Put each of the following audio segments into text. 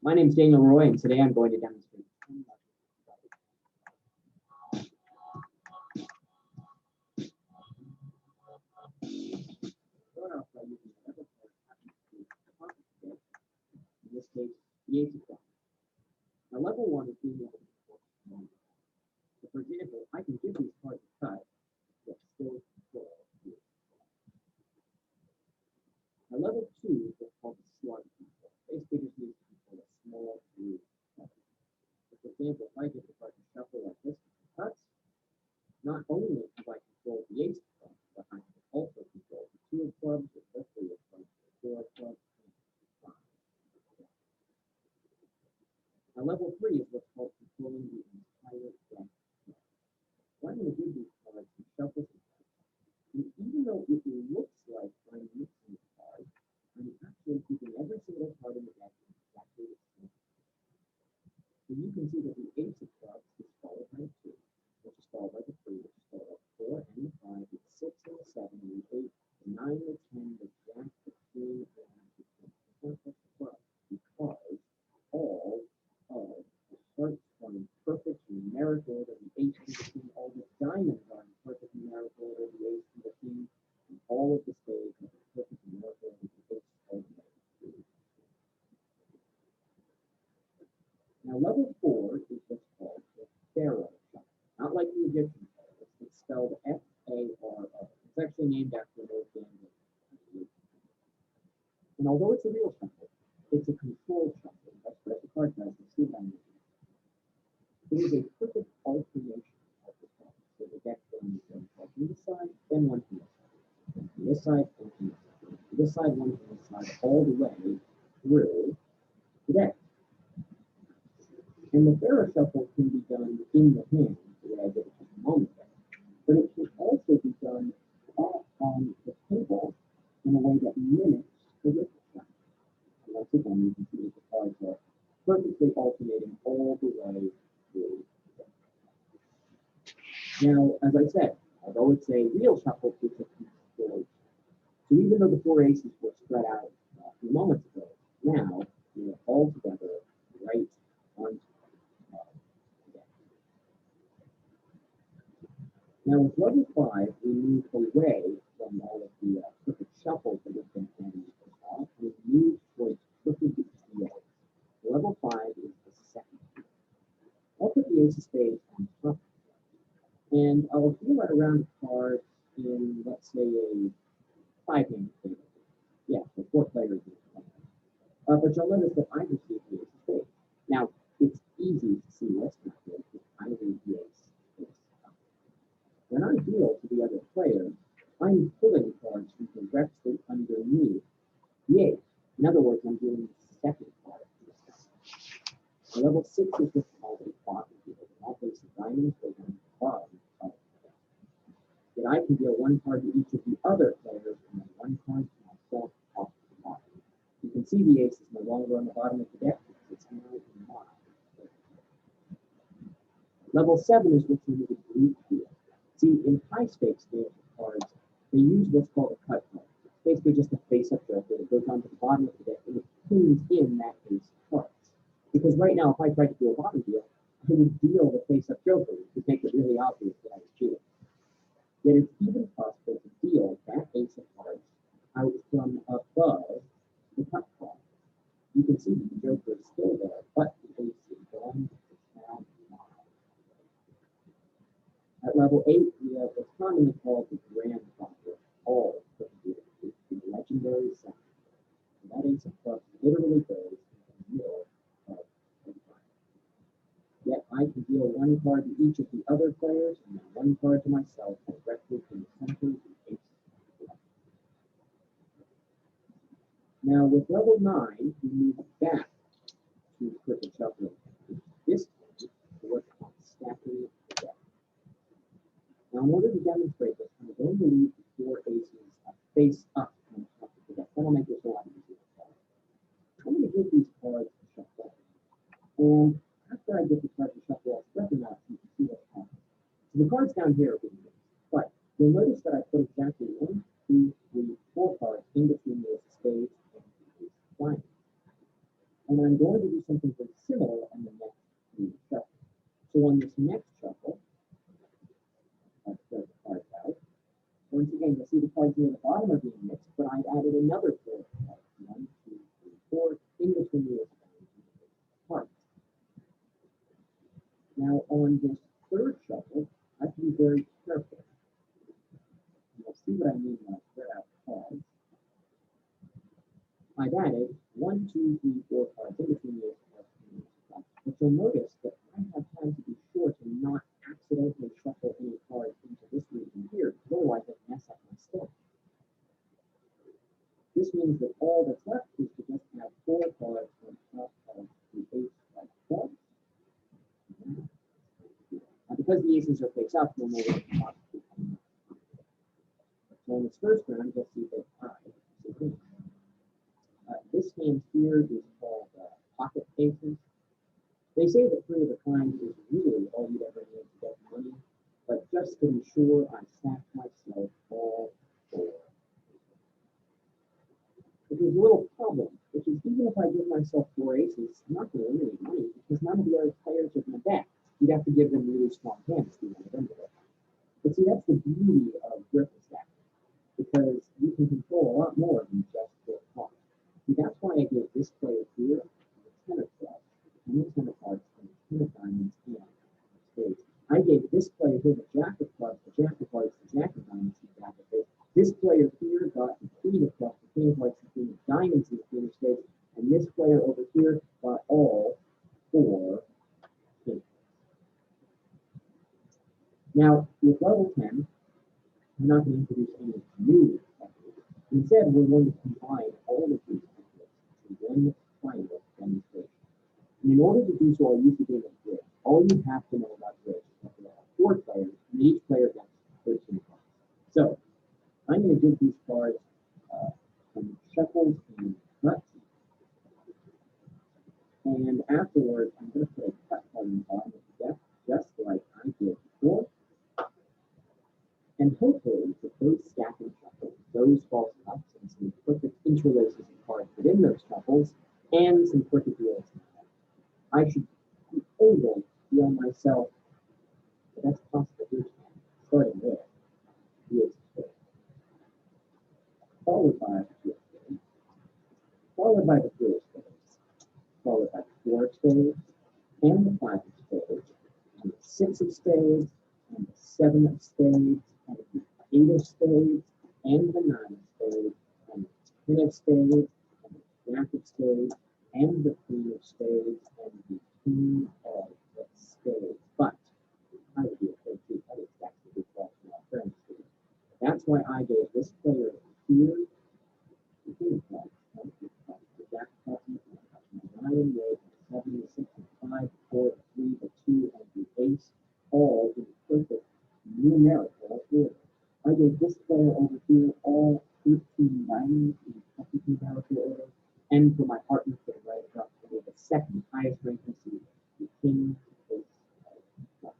My name is Daniel Roy, and today I'm going to demonstrate. Start off by using whatever card happens to be the top of the deck, in this case, the ace of clubs. Now, level one is being able to control the moment. So, for example, I can give these cards a cut, but still control the ace. Now, level two is what's called the slug control. Basically, just means to control a small group of cards. So, for example, if I get the card to shuffle like this with cuts, not only have I controlled the ace of clubs, but I can also control the two of clubs, the three of clubs, the four of clubs, and the five. Now, level three is what's called controlling the entire deck. So I'm going to give these cards some shuffles and cuts. And even though it looks like I'm mixing the cards, I'm actually keeping every single card in the deck exactly the same. So you can see that the ace of clubs is followed by a two, which is followed by the three, which is followed by the four and the five, the six and the seven, and the eight, the nine, the 10, the jack, the queen, and the king. It's not just the clubs, because all of the hearts are in perfect numeric order, the ace and the king, all the diamonds are in perfect numeric order, the ace and the king, and all of the spades are in perfect numeric order, the ace and the king. Now, level four is what's called the pharaoh shuffle. Not like the Egyptian pharaoh. It's spelled F-A-R-O. It's actually named after an old game. And although it's a real shuffle, it's a controlled shuffle. That's what the card does. You see that. It is a perfect alternation of the cards. So the deck goes one card from this side, then one from this side. Then from this side, one from this side. From this side, one from this side, all the way through the deck. And the pharaoh shuffle can be done in the hand, the way I did it just a moment ago. But it can also be done on the table in a way that mimics the ripple shuffle. And once again, you can see that the cards are perfectly alternating all the way through the deck. Now, as I said, although it's a real shuffle, it's a controlled. So even though the four aces were spread out a few moments ago, now we're all together right on top. Now with level five, we move away from all of the crooked shuffles that we've been playing so far, and we move towards crooked deals. Level five is the second deal. I'll put the ace of spades on top of it, and I'll deal it around cards in, let's say, a five-hand table. Yeah, so four players. But you'll notice that I received the ace of spades. Now, it's easy to see what's happening if I read the ace. When I deal to the other player, I'm pulling cards from directly underneath the ace. In other words, I'm dealing the second card. Level six is what's called a bottom deal. In that case, the diamonds go down the bottom of the deck. Then I can deal one card to each of the other players and then one card to myself off the bottom. You can see the ace is no longer on the bottom of the deck because it's now in mine. Level seven is what's known as a group deal. See, in high stakes games of cards, they use what's called a cut card. It's basically just a face-up joker that goes onto the bottom of the deck and it pins in that ace of cards. Because right now, if I tried to do a bottom deal, I would deal the face-up joker, which would make it really obvious that I was cheating. Yet it's even possible to deal that ace of cards out from above the cut card. You can see that the joker is still there, but the ace is gone. It's now mine. At level 8, we have what's commonly called the grandfather of all crooked deals, the legendary second. And that ace of clubs literally goes in the middle of the card. Yet I can deal one card to each of the other players and then one card to myself directly from the center of the ace of clubs. Now with level 9, we move back to crooked shuffling. This time, to work on stacking the deck. Now, in order to demonstrate this, I'm going to leave the four aces face up on top of the deck. That'll make this a lot easier. I'm going to give these cards a shuffle. And after I get the cards to shuffle, I'll spread them out so you can see what's happening. So the cards down here are being mixed. But you'll notice that I put exactly 1, 2, 3, 4 cards in between the ace of spades and the ace of diamonds. And I'm going to do some on this next shuffle, I'll spread the cards out. Once again, you'll see the cards near the bottom are being mixed, but I've added another 4 cards. 1, 2, 3, 4, in between the cards. Now on this third shuffle, I have to be very careful. You'll see what I mean when I spread out cards. I've added 1, 2, 3, 4 cards in between the cards. But you'll notice that I have had to be sure to not accidentally shuffle any cards into this region here, because otherwise I mess up my stack. This means that all that's left is to just add 4 cards on top of the ace of clubs. Now, because the aces are face up, you'll know where the top is coming up. So in this first round, you'll see that this hand here is called pocket aces. They say that 3 of a kind is really all you'd ever need to get money, but just to be sure, I stacked myself all 4. But there's a little problem, which is even if I give myself 4 aces, I'm not going to win any money because none of the other players are going to bet. You'd have to give them really strong hands to win them. But see, that's the beauty of grip stacking, because you can control a lot more than just 4 cards. See, that's why I gave this player here the 10 of clubs, and the 10 of hearts, and the 10 of diamonds, and spades. I gave this player here the jack of clubs, the jack of hearts, the jack of diamonds, and the jack of spades. This player here got the queen of clubs, the queen of hearts, the queen of diamonds, and the queen of spades. And this player over here got all 4 kings. Now, with level 10, I'm not going to introduce any new techniques. Instead, we're going to combine all of these techniques into one final demonstration. And in order to do so, I'll use the game of bridge. All you have to know about bridge is that there are 4 players, and each player gets 13 cards. So, I'm going to give these cards some shuffles and cuts. And afterwards, I'm going to put a cut card on the bottom of the deck, just like I did before. And hopefully, with those stacking shuffles, those false cuts, and some perfect interlaces of cards within those shuffles, and some perfect deals, I should be able to feel myself the best possible here, starting with the ace of spades, followed by the 2 of spades, followed by the 3 of spades, followed by the 4 of spades, and the 5 of spades, and the 6 of spades, and the 7 of spades, and the 8 of spades, and the 9 of spades, and the 10 of spades, and the jack of spades, and the queen of spades, and the king of spades. But I would be afraid to other stacks to be false to my friends. That's why I gave this player here the king of clubs, the jack of clubs, the 9 and the 8, the 7, the 6, the 5, 4, the 3, the 2, and the ace, all in perfect numerical order. I gave this player over here all 13 diamonds in perfect numerical order, and for my partner to the right up to the second highest rank in the the king of clubs.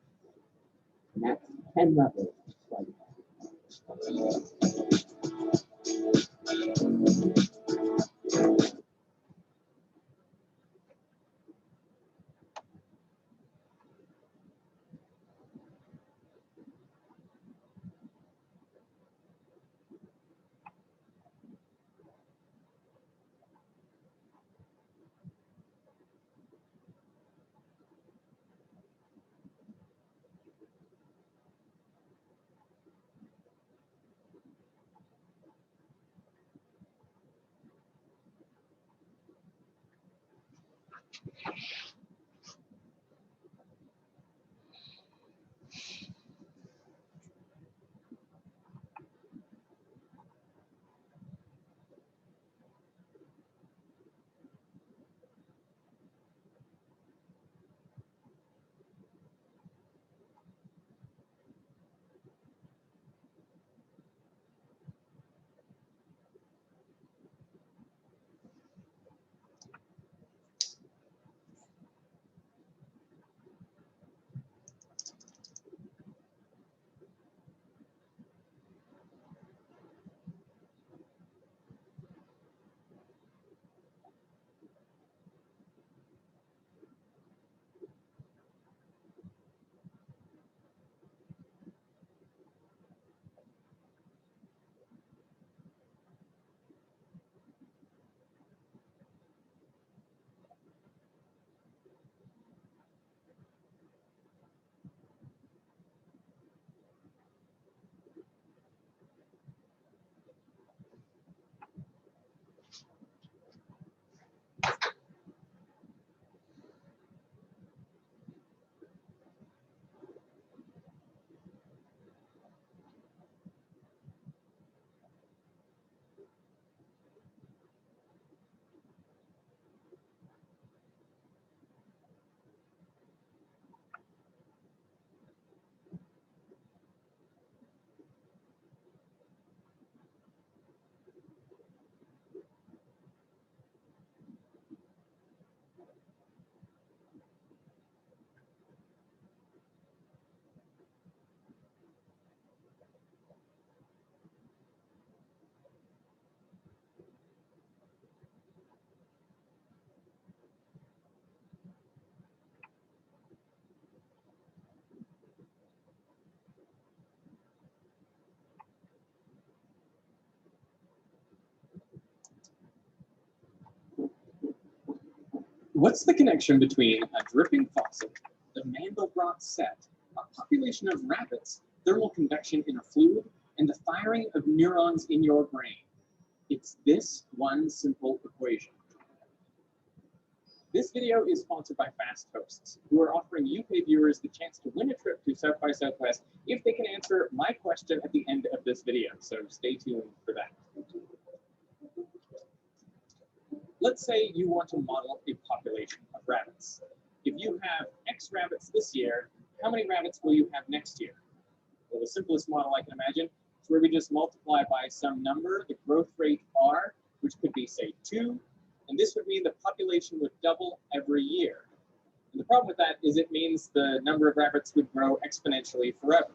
And that's 10 levels of sleight of hand. What's the connection between a dripping faucet, the Mandelbrot set, a population of rabbits, thermal convection in a fluid, and the firing of neurons in your brain? It's this one simple equation. This video is sponsored by Fast Hosts, who are offering UK viewers the chance to win a trip to South by Southwest if they can answer my question at the end of this video, so stay tuned for that. Let's say you want to model a population of rabbits. If you have X rabbits this year, how many rabbits will you have next year? Well, the simplest model I can imagine is where we just multiply by some number, the growth rate R, which could be, say, 2, and this would mean the population would double every year. And the problem with that is it means the number of rabbits would grow exponentially forever.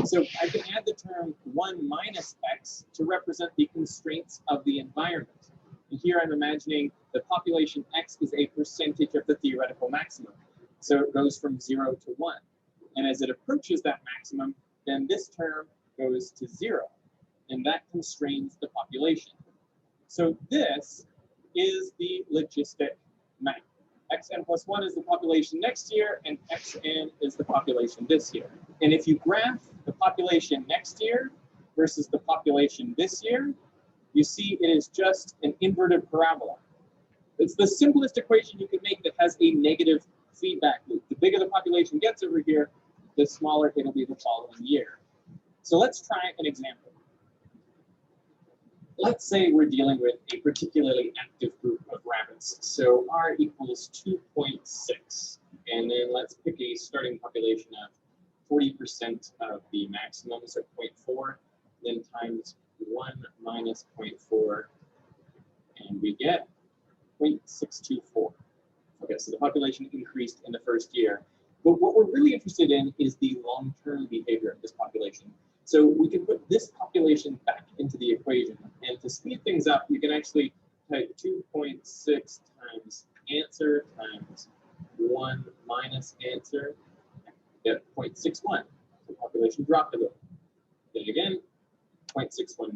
So I can add the term 1 minus X to represent the constraints of the environment. And here I'm imagining the population X is a percentage of the theoretical maximum. So it goes from 0 to 1. And as it approaches that maximum, then this term goes to 0. And that constrains the population. So this is the logistic map. Xn plus 1 is the population next year, and Xn is the population this year. And if you graph the population next year versus the population this year, you see it is just an inverted parabola. It's the simplest equation you can make that has a negative feedback loop. The bigger the population gets over here, the smaller it'll be the following year. So let's try an example. Let's say we're dealing with a particularly active group of rabbits. So R equals 2.6. And then let's pick a starting population of 40% of the maximum, so 0.4, then times 1 minus 0.4, and we get 0.624. Okay, so the population increased in the first year. But what we're really interested in is the long-term behavior of this population. So we can put this population back into the equation. And to speed things up, you can actually type 2.6 times answer times 1 minus answer, get 0.61. The population dropped a bit. Then again, 0.619,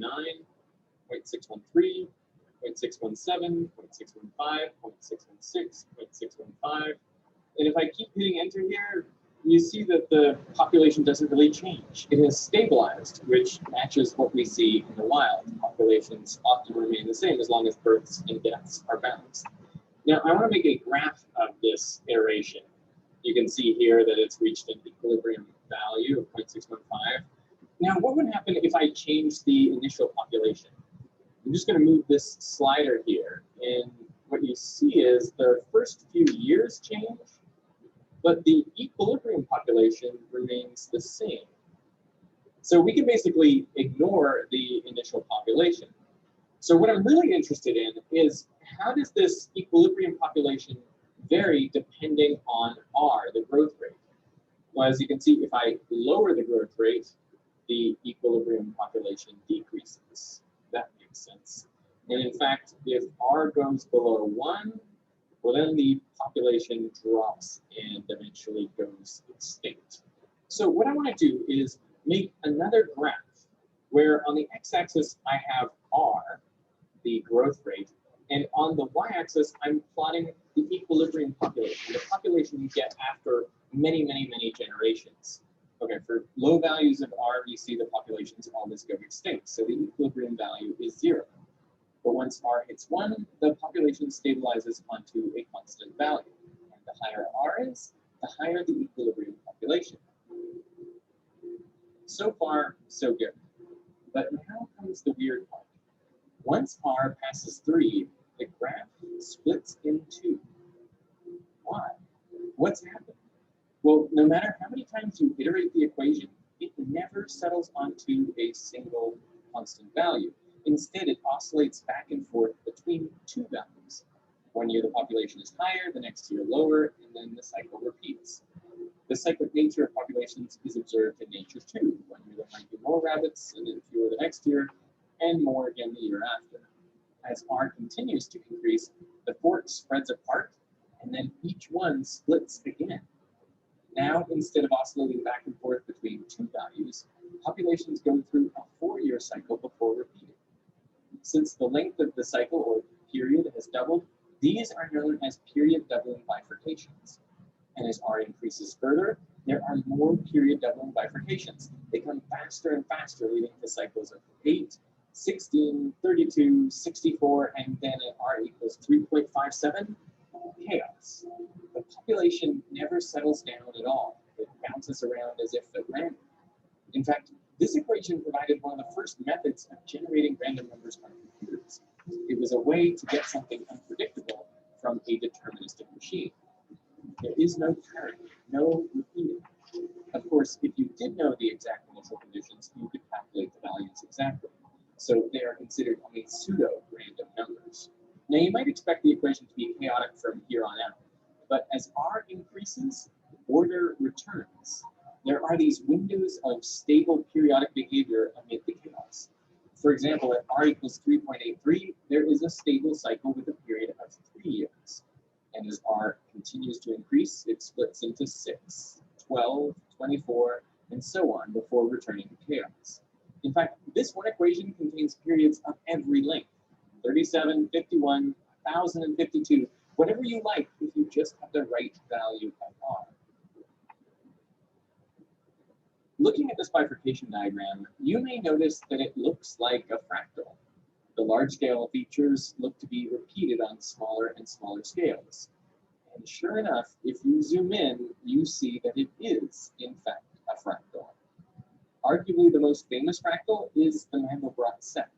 0.613, 0.617, 0.615, 0.616, 0.615. And if I keep hitting enter here, you see that the population doesn't really change. It has stabilized, which matches what we see in the wild. Populations often remain the same as long as births and deaths are balanced. Now, I want to make a graph of this iteration. You can see here that it's reached an equilibrium value of 0.615. Now, what would happen if I change the initial population? I'm just going to move this slider here, and what you see is the first few years change, but the equilibrium population remains the same. So we can basically ignore the initial population. So what I'm really interested in is how does this equilibrium population vary depending on R, the growth rate? Well, as you can see, if I lower the growth rate, the equilibrium population decreases. That makes sense. And in fact, if R goes below 1, well, then the population drops and eventually goes extinct. So what I want to do is make another graph where on the x-axis I have R, the growth rate, and on the y-axis I'm plotting the equilibrium population, the population you get after many, many, many generations. Okay, for low values of R, you see the populations always go extinct, so the equilibrium value is 0. But once R hits 1, the population stabilizes onto a constant value. And the higher R is, the higher the equilibrium population. So far, so good. But now comes the weird part. Once R passes 3, the graph splits in 2. Why? What's happened? Well, no matter how many times you iterate the equation, it never settles onto a single constant value. Instead, it oscillates back and forth between 2 values. One year the population is higher, the next year lower, and then the cycle repeats. The cyclic nature of populations is observed in nature too. One year there might be more rabbits, and then fewer the next year, and more again the year after. As R continues to increase, the fork spreads apart, and then each one splits again. Now, instead of oscillating back and forth between 2 values, populations go through a 4-year cycle before repeating. Since the length of the cycle or period has doubled, These are known as period doubling bifurcations. And as R increases further, there are more period doubling bifurcations. They come faster and faster, leading to cycles of 8, 16, 32, 64, and then at R equals 3.57, chaos. The population never settles down at all. It bounces around as if at random. In fact, this equation provided one of the first methods of generating random numbers on computers. It was a way to get something unpredictable from a deterministic machine. There is no parity, no repeating. Of course, if you did know the exact initial conditions, you could calculate the values exactly. So they are considered only pseudo-random numbers. Now you might expect the equation to be chaotic from here on out, but as R increases, order returns. There are these windows of stable periodic behavior amid the chaos. For example, at R equals 3.83, there is a stable cycle with a period of 3 years. And as R continues to increase, it splits into 6, 12, 24, and so on before returning to chaos. In fact, this one equation contains periods of every length, 37, 51, 1052, whatever you like if you just have the right value of R. Looking at this bifurcation diagram, you may notice that it looks like a fractal. The large-scale features look to be repeated on smaller and smaller scales. And sure enough, if you zoom in, you see that it is, in fact, a fractal. Arguably the most famous fractal is the Mandelbrot set.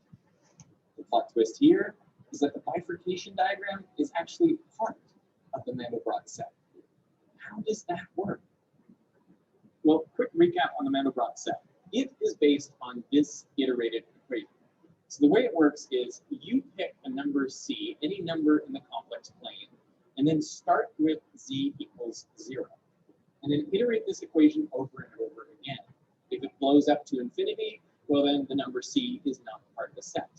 The plot twist here is that the bifurcation diagram is actually part of the Mandelbrot set. How does that work? Well, quick recap on the Mandelbrot set. It is based on this iterated equation. So the way it works is you pick a number C, any number in the complex plane, and then start with Z equals 0. And then iterate this equation over and over again. If it blows up to infinity, well then the number C is not part of the set.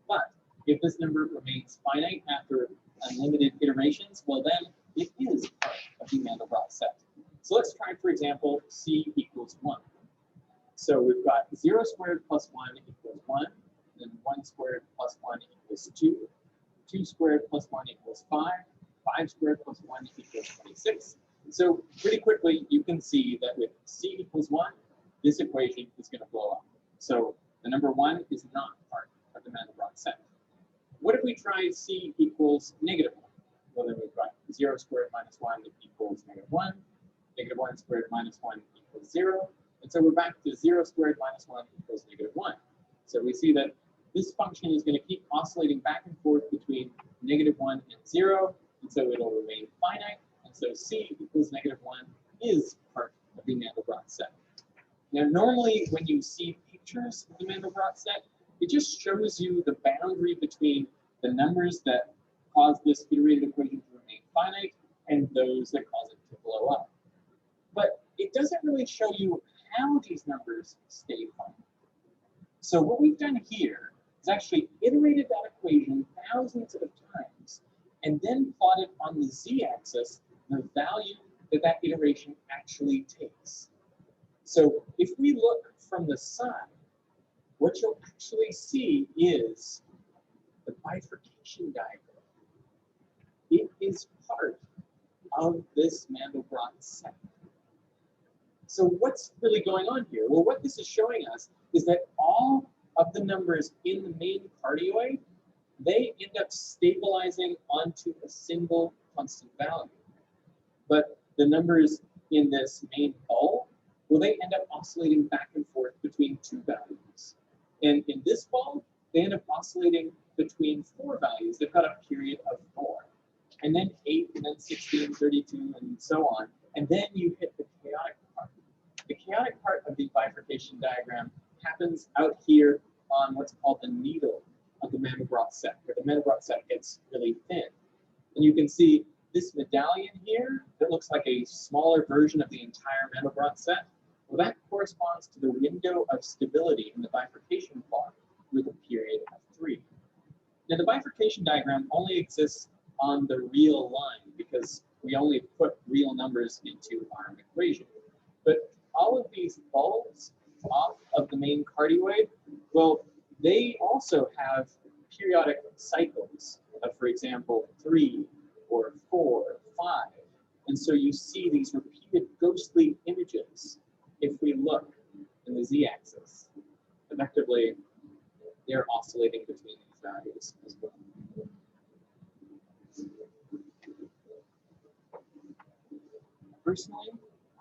But if this number remains finite after unlimited iterations, well then it is part of the Mandelbrot set. So let's try, for example, C equals 1. So we've got 0 squared plus 1 equals 1, then 1 squared plus 1 equals 2, 2 squared plus 1 equals 5, 5 squared plus 1 equals 26. So pretty quickly, you can see that with C equals 1, this equation is going to blow up. So the number 1 is not part of the Mandelbrot set. What if we try C equals negative 1? Well, then we've got 0 squared minus 1 equals negative 1. Negative 1 squared minus 1 equals 0. And so we're back to 0 squared minus 1 equals negative 1. So we see that this function is going to keep oscillating back and forth between negative 1 and 0. And so it'll remain finite. And so C equals negative 1 is part of the Mandelbrot set. Now, normally when you see pictures of the Mandelbrot set, it just shows you the boundary between the numbers that cause this iterated equation to remain finite and those that cause it to blow up. But it doesn't really show you how these numbers stay finite. So what we've done here is actually iterated that equation thousands of times and then plotted on the z-axis the value that that iteration actually takes. So if we look from the side, what you'll actually see is the bifurcation diagram. It is part of this Mandelbrot set. So what's really going on here? Well, what this is showing us is that all of the numbers in the main cardioid, they end up stabilizing onto a single constant value. But the numbers in this main ball, well, they end up oscillating back and forth between 2 values. And in this ball, they end up oscillating between 4 values. They've got a period of 4. And then 8, and then 16, 32, and so on. And then you hit the chaotic part. The chaotic part of the bifurcation diagram happens out here on what's called the needle of the Mandelbrot set, where the Mandelbrot set gets really thin. And you can see this medallion here that looks like a smaller version of the entire Mandelbrot set. Well, that corresponds to the window of stability in the bifurcation plot with a period of 3. Now, the bifurcation diagram only exists on the real line because we only put real numbers into our equation. But all of these balls off of the main cardioid, well, they also have periodic cycles. of, for example, 3 or 4, 5. And so you see these repeated ghostly images if we look in the z-axis. Effectively, they're oscillating between these values as well. Personally,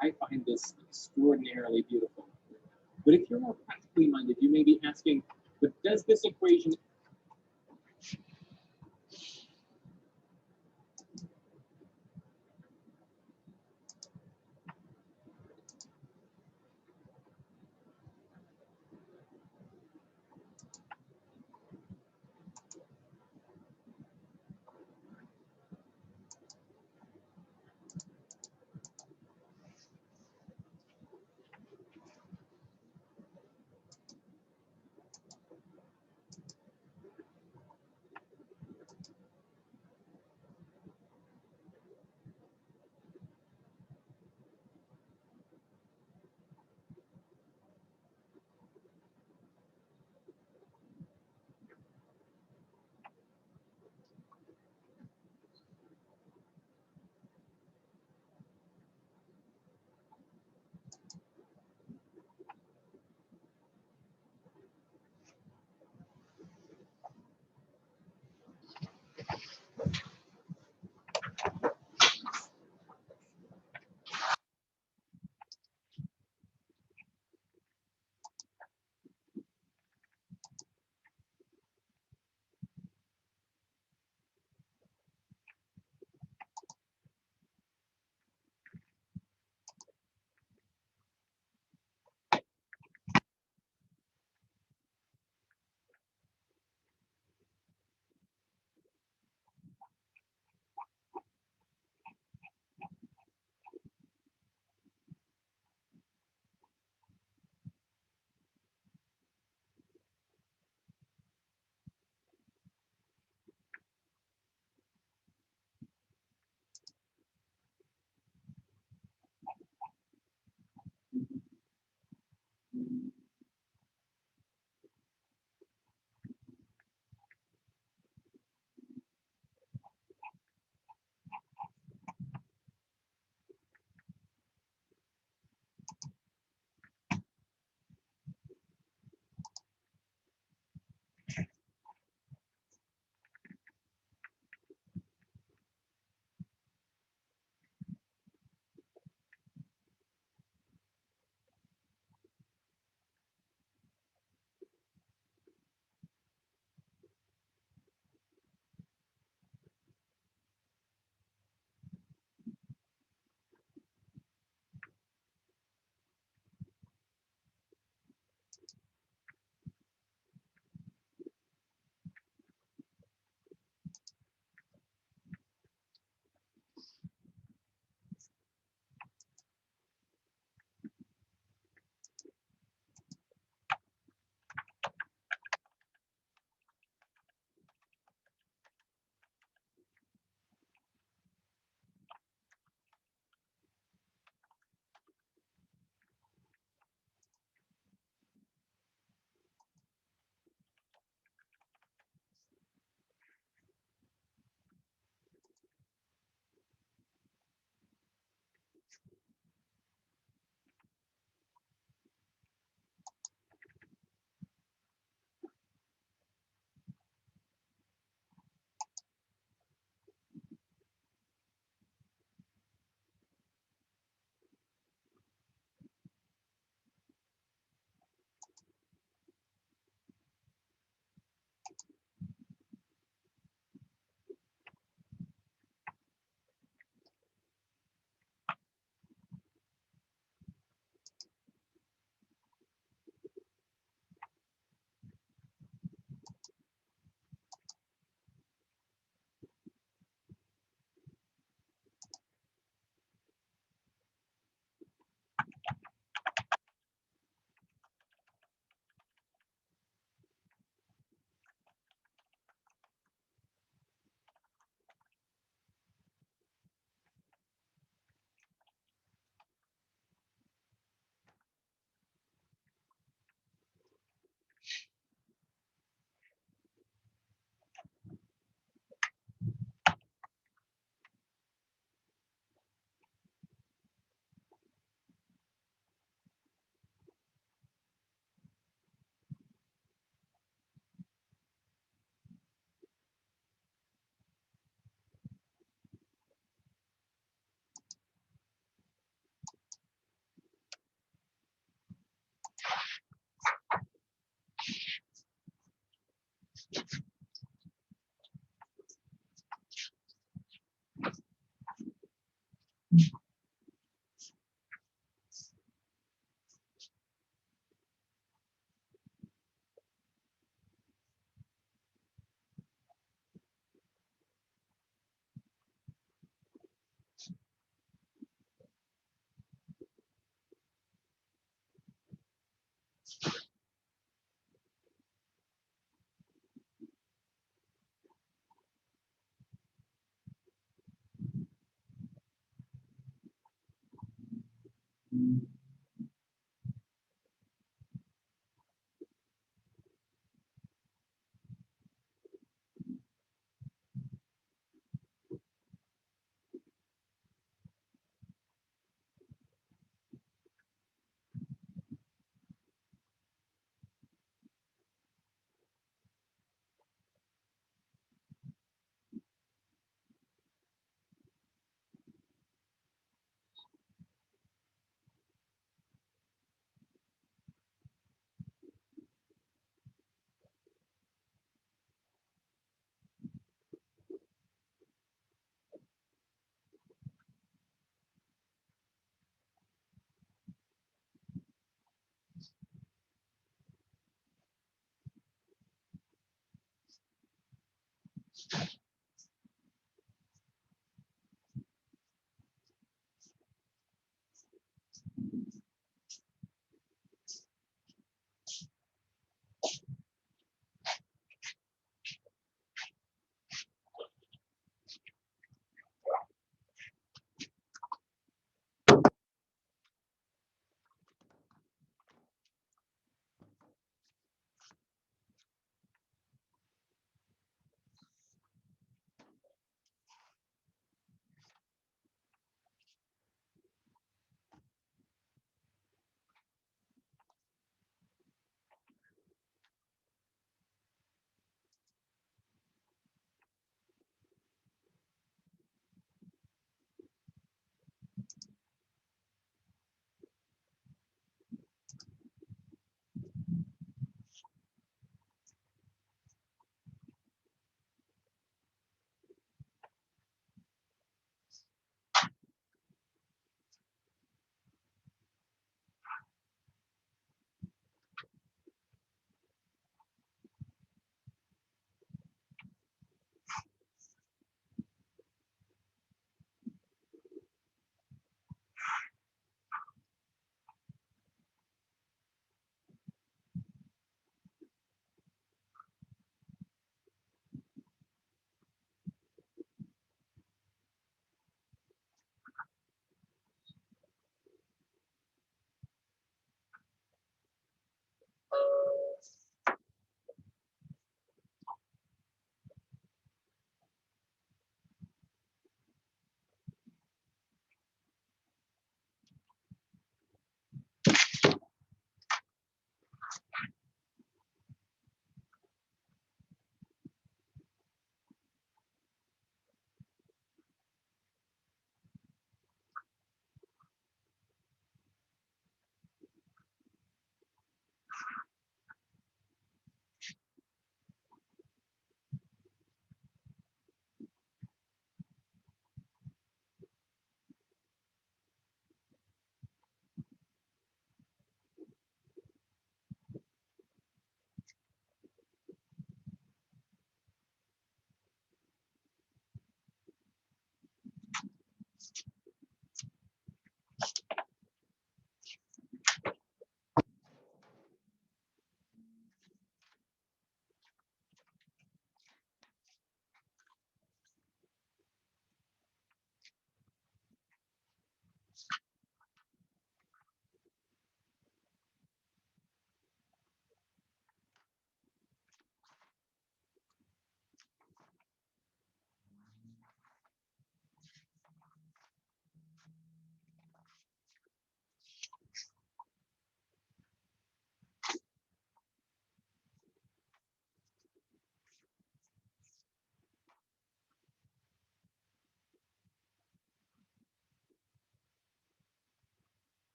I find this extraordinarily beautiful. But if you're more practically minded, you may be asking, but does this equation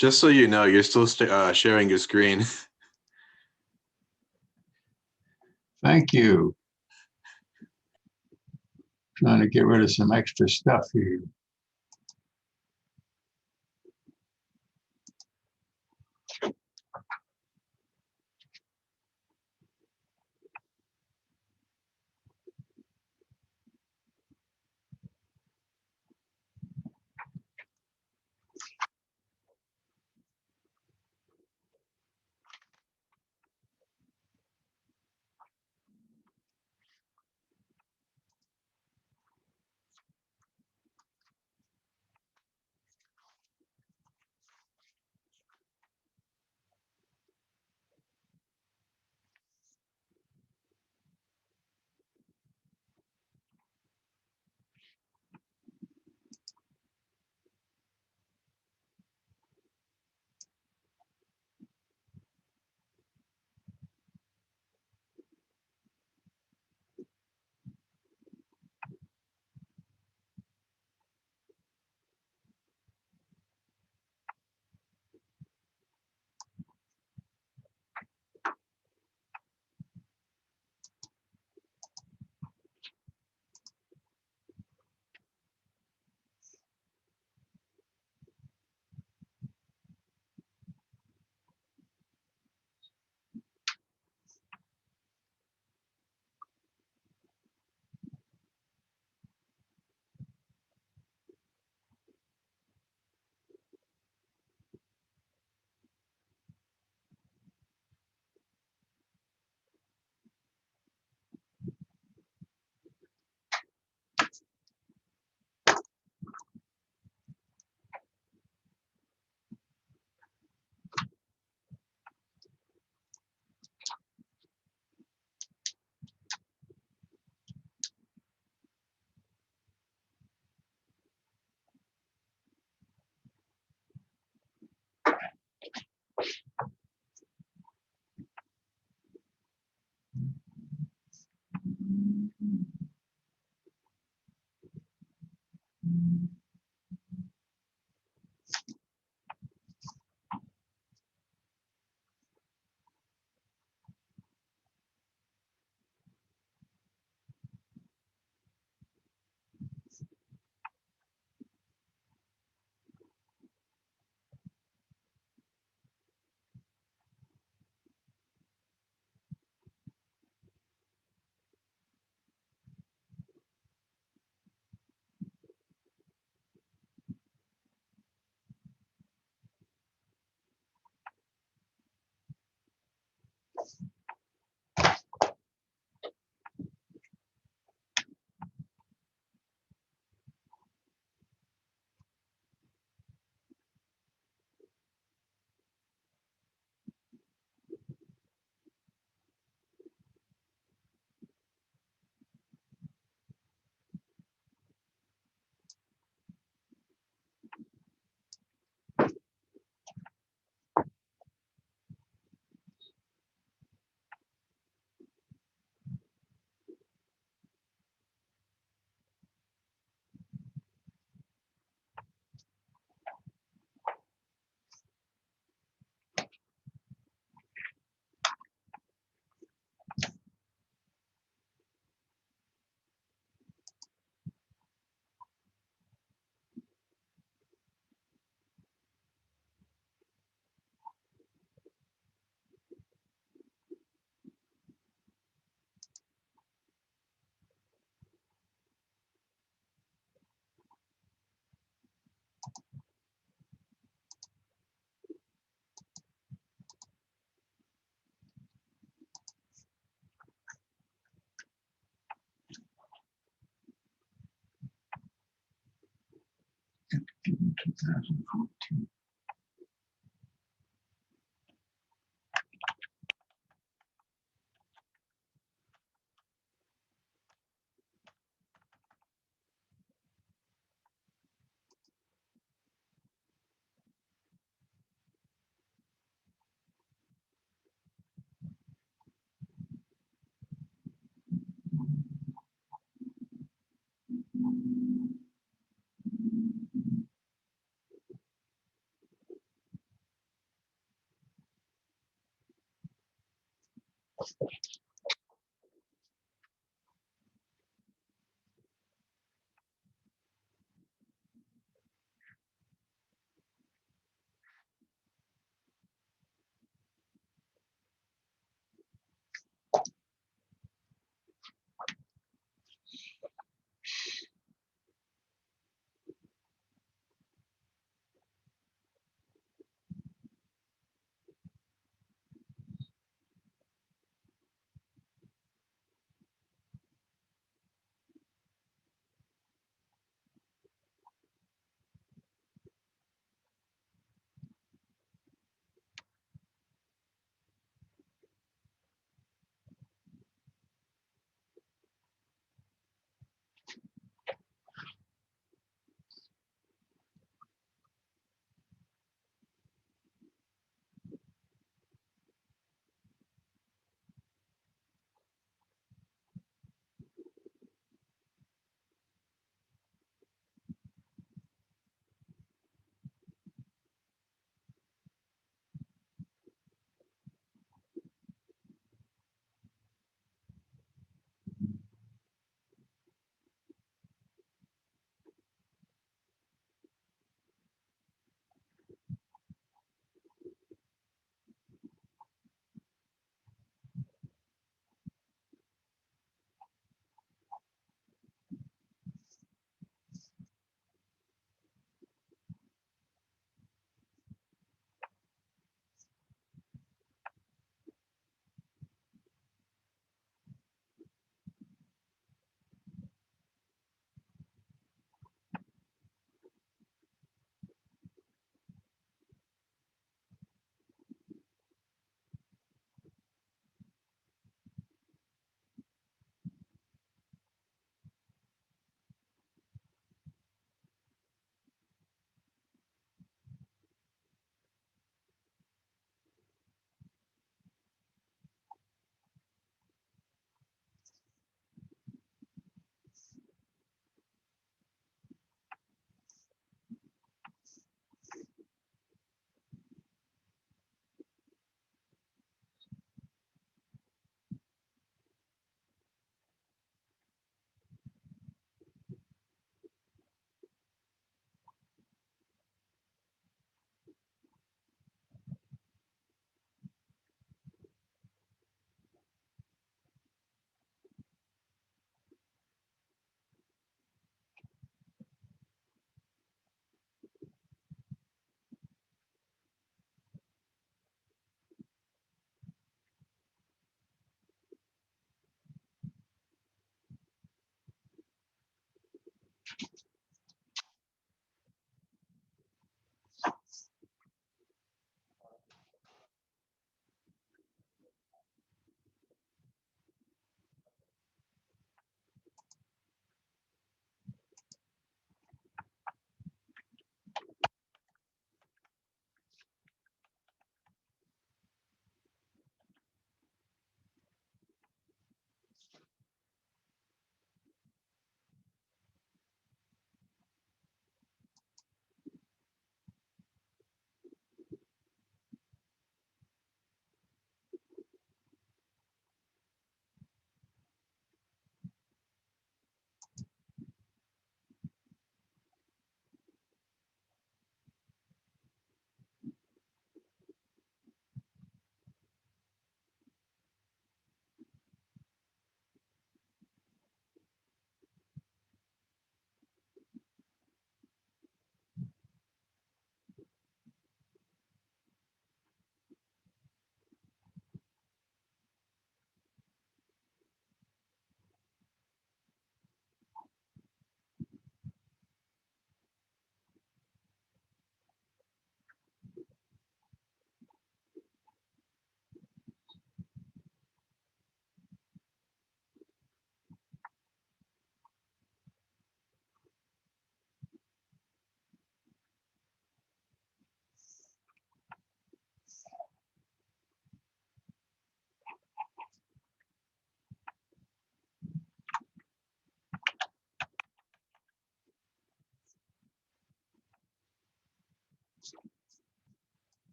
Just so you know, you're still sharing your screen. Thank you. Trying to get rid of some extra stuff here. Given 2014.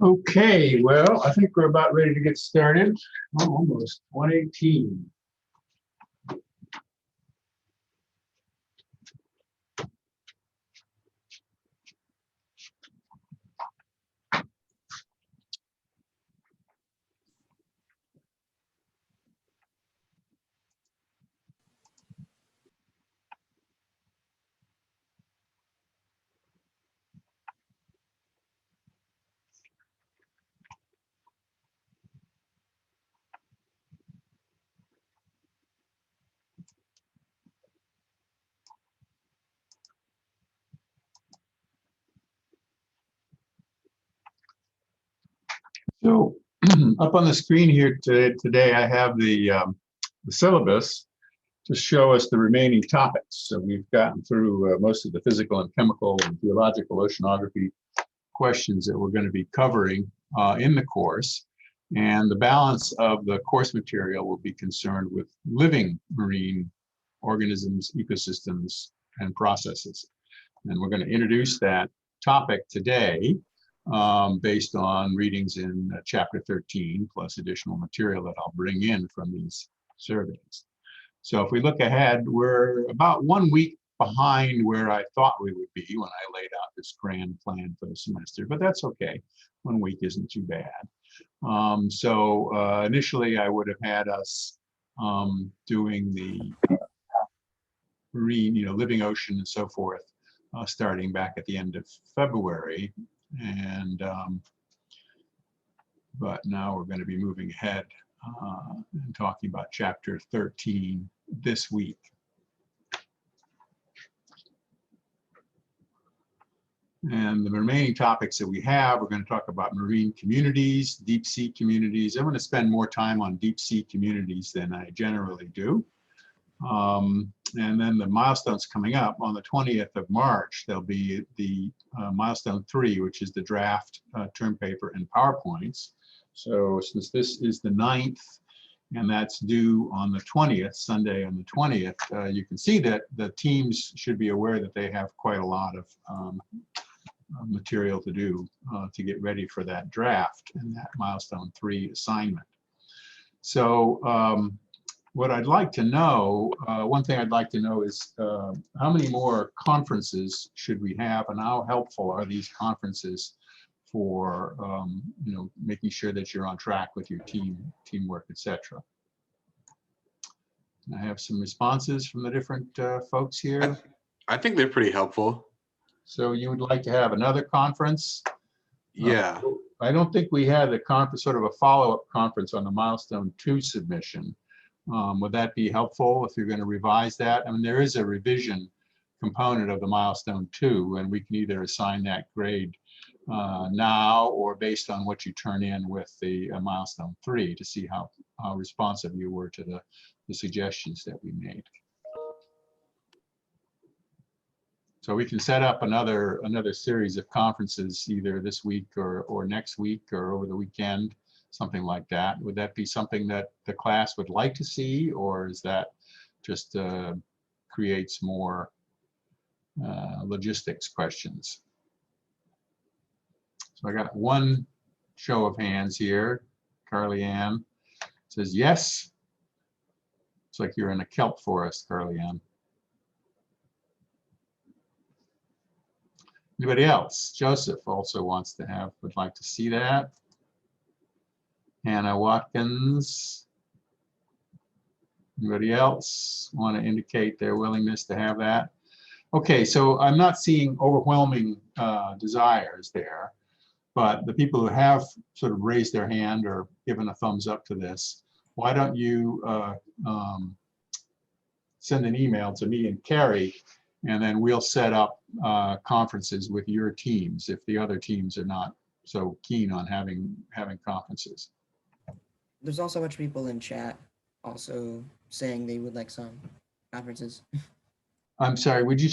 Okay, well, I think we're about ready to get started. Oh, almost 1:18. So up on the screen here today, I have the syllabus to show us the remaining topics. So we've gotten through most of the physical and chemical and geological oceanography questions that we're going to be covering in the course. And the balance of the course material will be concerned with living marine organisms, ecosystems, and processes. And we're going to introduce that topic today based on readings in chapter 13, plus additional material that I'll bring in from these surveys. So if we look ahead, we're about 1 week behind where I thought we would be when I laid out this grand plan for the semester, but that's okay. 1 week isn't too bad. Initially I would have had us doing the marine, living ocean and so forth, starting back at the end of February. And but now we're going to be moving ahead and talking about chapter 13 this week. And the remaining topics that we have, we're going to talk about marine communities, deep sea communities. I'm going to spend more time on deep sea communities than I generally do. And then the milestones coming up on the 20th of March, there'll be the milestone 3, which is the draft term paper and PowerPoints. So since this is the 9th, and that's due on the 20th, Sunday on the 20th, you can see that the teams should be aware that they have quite a lot of material to do to get ready for that draft and that milestone 3 assignment. So what I'd like to know, one thing I'd like to know is how many more conferences should we have, and how helpful are these conferences for making sure that you're on track with your teamwork, etc. I have some responses from the different folks here. I think they're pretty helpful. So you would like to have another conference? Yeah. I don't think we had a conference, sort of a follow-up conference on the milestone 2 submission. Would that be helpful if you're going to revise that? I mean, there is a revision component of the milestone 2, and we can either assign that grade now or based on what you turn in with the milestone 3 to see how responsive you were to the suggestions that we made. So we can set up another series of conferences either this week or next week or over the weekend, something like that. Would that be something that the class would like to see, or is that just creates more logistics questions? So I got one show of hands here. Carly Ann says yes. It's like you're in a kelp forest, Carly Ann. Anybody else? Joseph also would like to see that. Hannah Watkins. Anybody else want to indicate their willingness to have that? Okay, so I'm not seeing overwhelming desires there, but the people who have sort of raised their hand or given a thumbs up to this, why don't you send an email to me and Carrie, and then we'll set up conferences with your teams if the other teams are not so keen on having conferences. There's also a bunch of people in chat also saying they would like some conferences. I'm sorry, would you,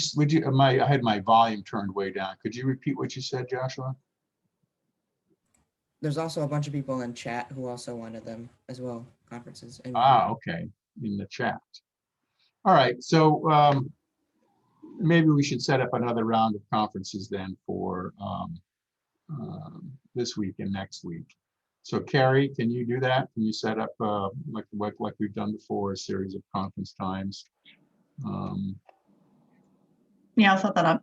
I had my volume turned way down. Could you repeat what you said, Joshua? There's also a bunch of people in chat who also wanted them as well, conferences. Ah, okay, in the chat. All right, so maybe we should set up another round of conferences then for this week and next week. So Carrie, can you do that? Can you set up like we've done before, a series of conference times? Yeah, I'll set that up.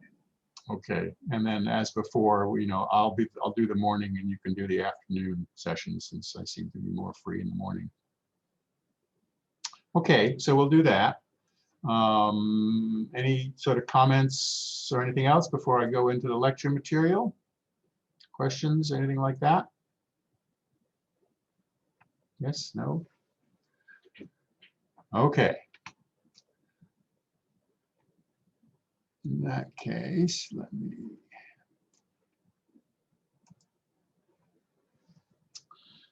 Okay, and then as before, I'll do the morning and you can do the afternoon sessions since I seem to be more free in the morning. Okay, so we'll do that. Any sort of comments or anything else before I go into the lecture material? Questions, anything like that? Yes, no? Okay. In that case, let me.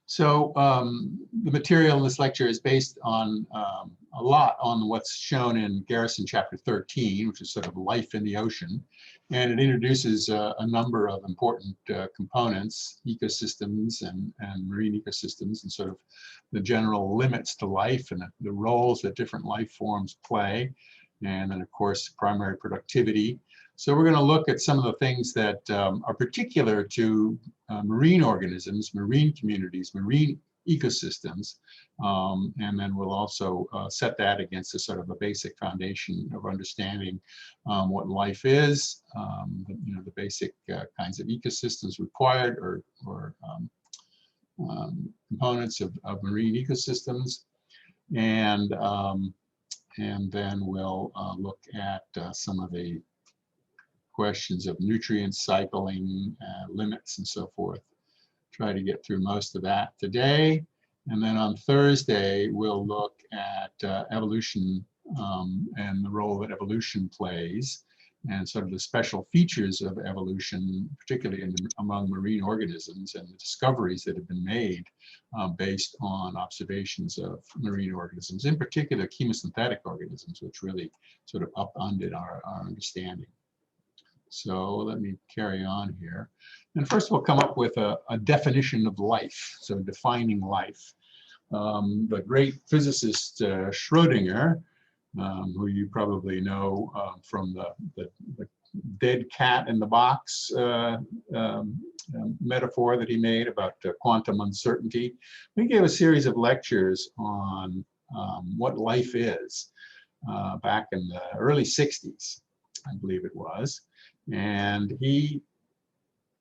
So the material in this lecture is based on a lot on what's shown in Garrison chapter 13, which is sort of life in the ocean. And it introduces a number of important components, ecosystems and marine ecosystems, and sort of the general limits to life and the roles that different life forms play. And then, of course, primary productivity. So we're going to look at some of the things that are particular to marine organisms, marine communities, marine ecosystems, and then we'll also set that against a sort of a basic foundation of understanding what life is, the basic kinds of ecosystems required or components of marine ecosystems, and then we'll look at some of the questions of nutrient cycling, limits, and so forth. Try to get through most of that today. And then on Thursday, we'll look at evolution and the role that evolution plays and sort of the special features of evolution, particularly among marine organisms and the discoveries that have been made based on observations of marine organisms, in particular chemosynthetic organisms, which really sort of upended our understanding. So let me carry on here. And first we'll come up with a definition of life, so defining life. The great physicist Schrödinger, who you probably know from the dead cat in the box metaphor that he made about quantum uncertainty. He gave a series of lectures on what life is back in the early 60s, I believe it was. And he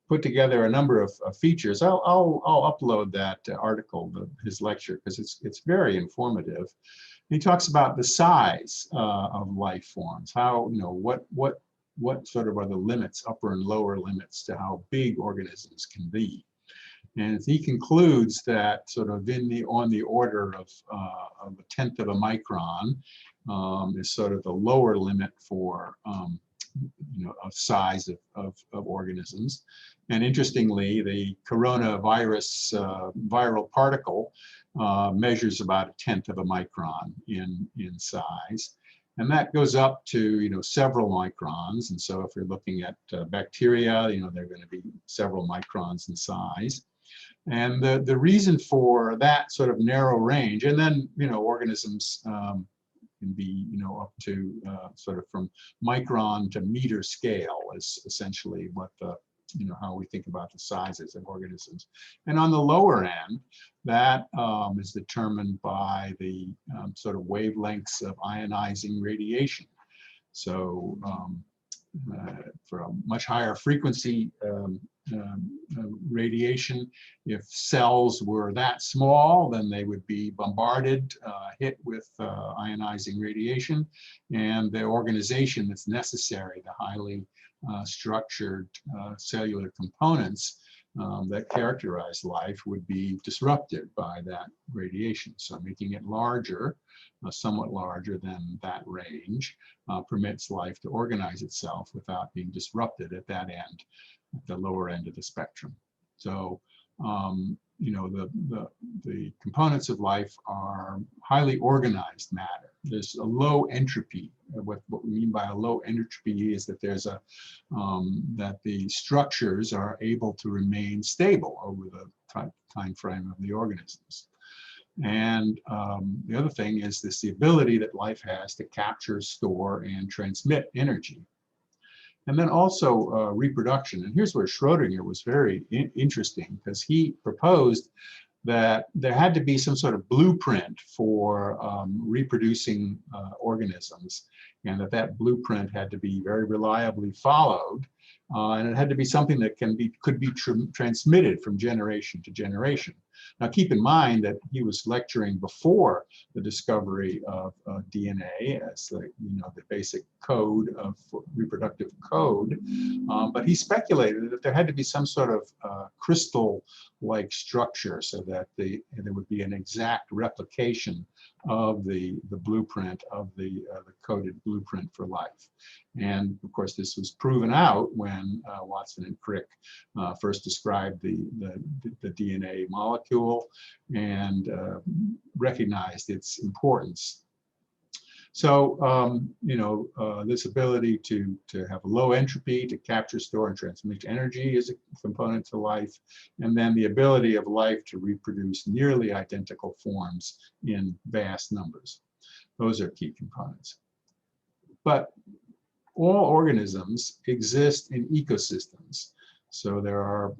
put together a number of features. I'll upload that article, his lecture, because it's very informative. He talks about the size of life forms, how, what sort of are the limits, upper and lower limits to how big organisms can be. And he concludes that sort of on the order of a tenth of a micron is sort of the lower limit for of size of organisms. And interestingly, the coronavirus viral particle measures about a tenth of a micron in size. And that goes up to several microns. And so if you're looking at bacteria, they're going to be several microns in size. And the reason for that sort of narrow range, and then organisms can be up to sort of from micron to meter scale is essentially what the how we think about the sizes of organisms. And on the lower end, that is determined by the sort of wavelengths of ionizing radiation. So for a much higher frequency radiation, if cells were that small, then they would be bombarded, hit with ionizing radiation, and the organization that's necessary, the highly structured cellular components that characterize life would be disrupted by that radiation. So making it larger, somewhat larger than that range, permits life to organize itself without being disrupted at that end, at the lower end of the spectrum. So, the components of life are highly organized matter. There's a low entropy. What we mean by a low entropy is that there's that the structures are able to remain stable over the time frame of the organisms. And the other thing is the ability that life has to capture, store, and transmit energy. And then also reproduction. And here's where Schrodinger was very interesting, because he proposed that there had to be some sort of blueprint for reproducing organisms, and that blueprint had to be very reliably followed, and it had to be something that could be transmitted from generation to generation. Now, keep in mind that he was lecturing before the discovery of DNA as the basic code of reproductive code, but he speculated that there had to be some sort of crystal-like structure, so that there would be an exact replication of the blueprint of the coded blueprint for life. And of course, this was proven out when Watson and Crick first described the DNA molecule and recognized its importance. So, this ability to have low entropy, to capture, store, and transmit energy is a component to life. And then the ability of life to reproduce nearly identical forms in vast numbers. Those are key components. But all organisms exist in ecosystems. So there are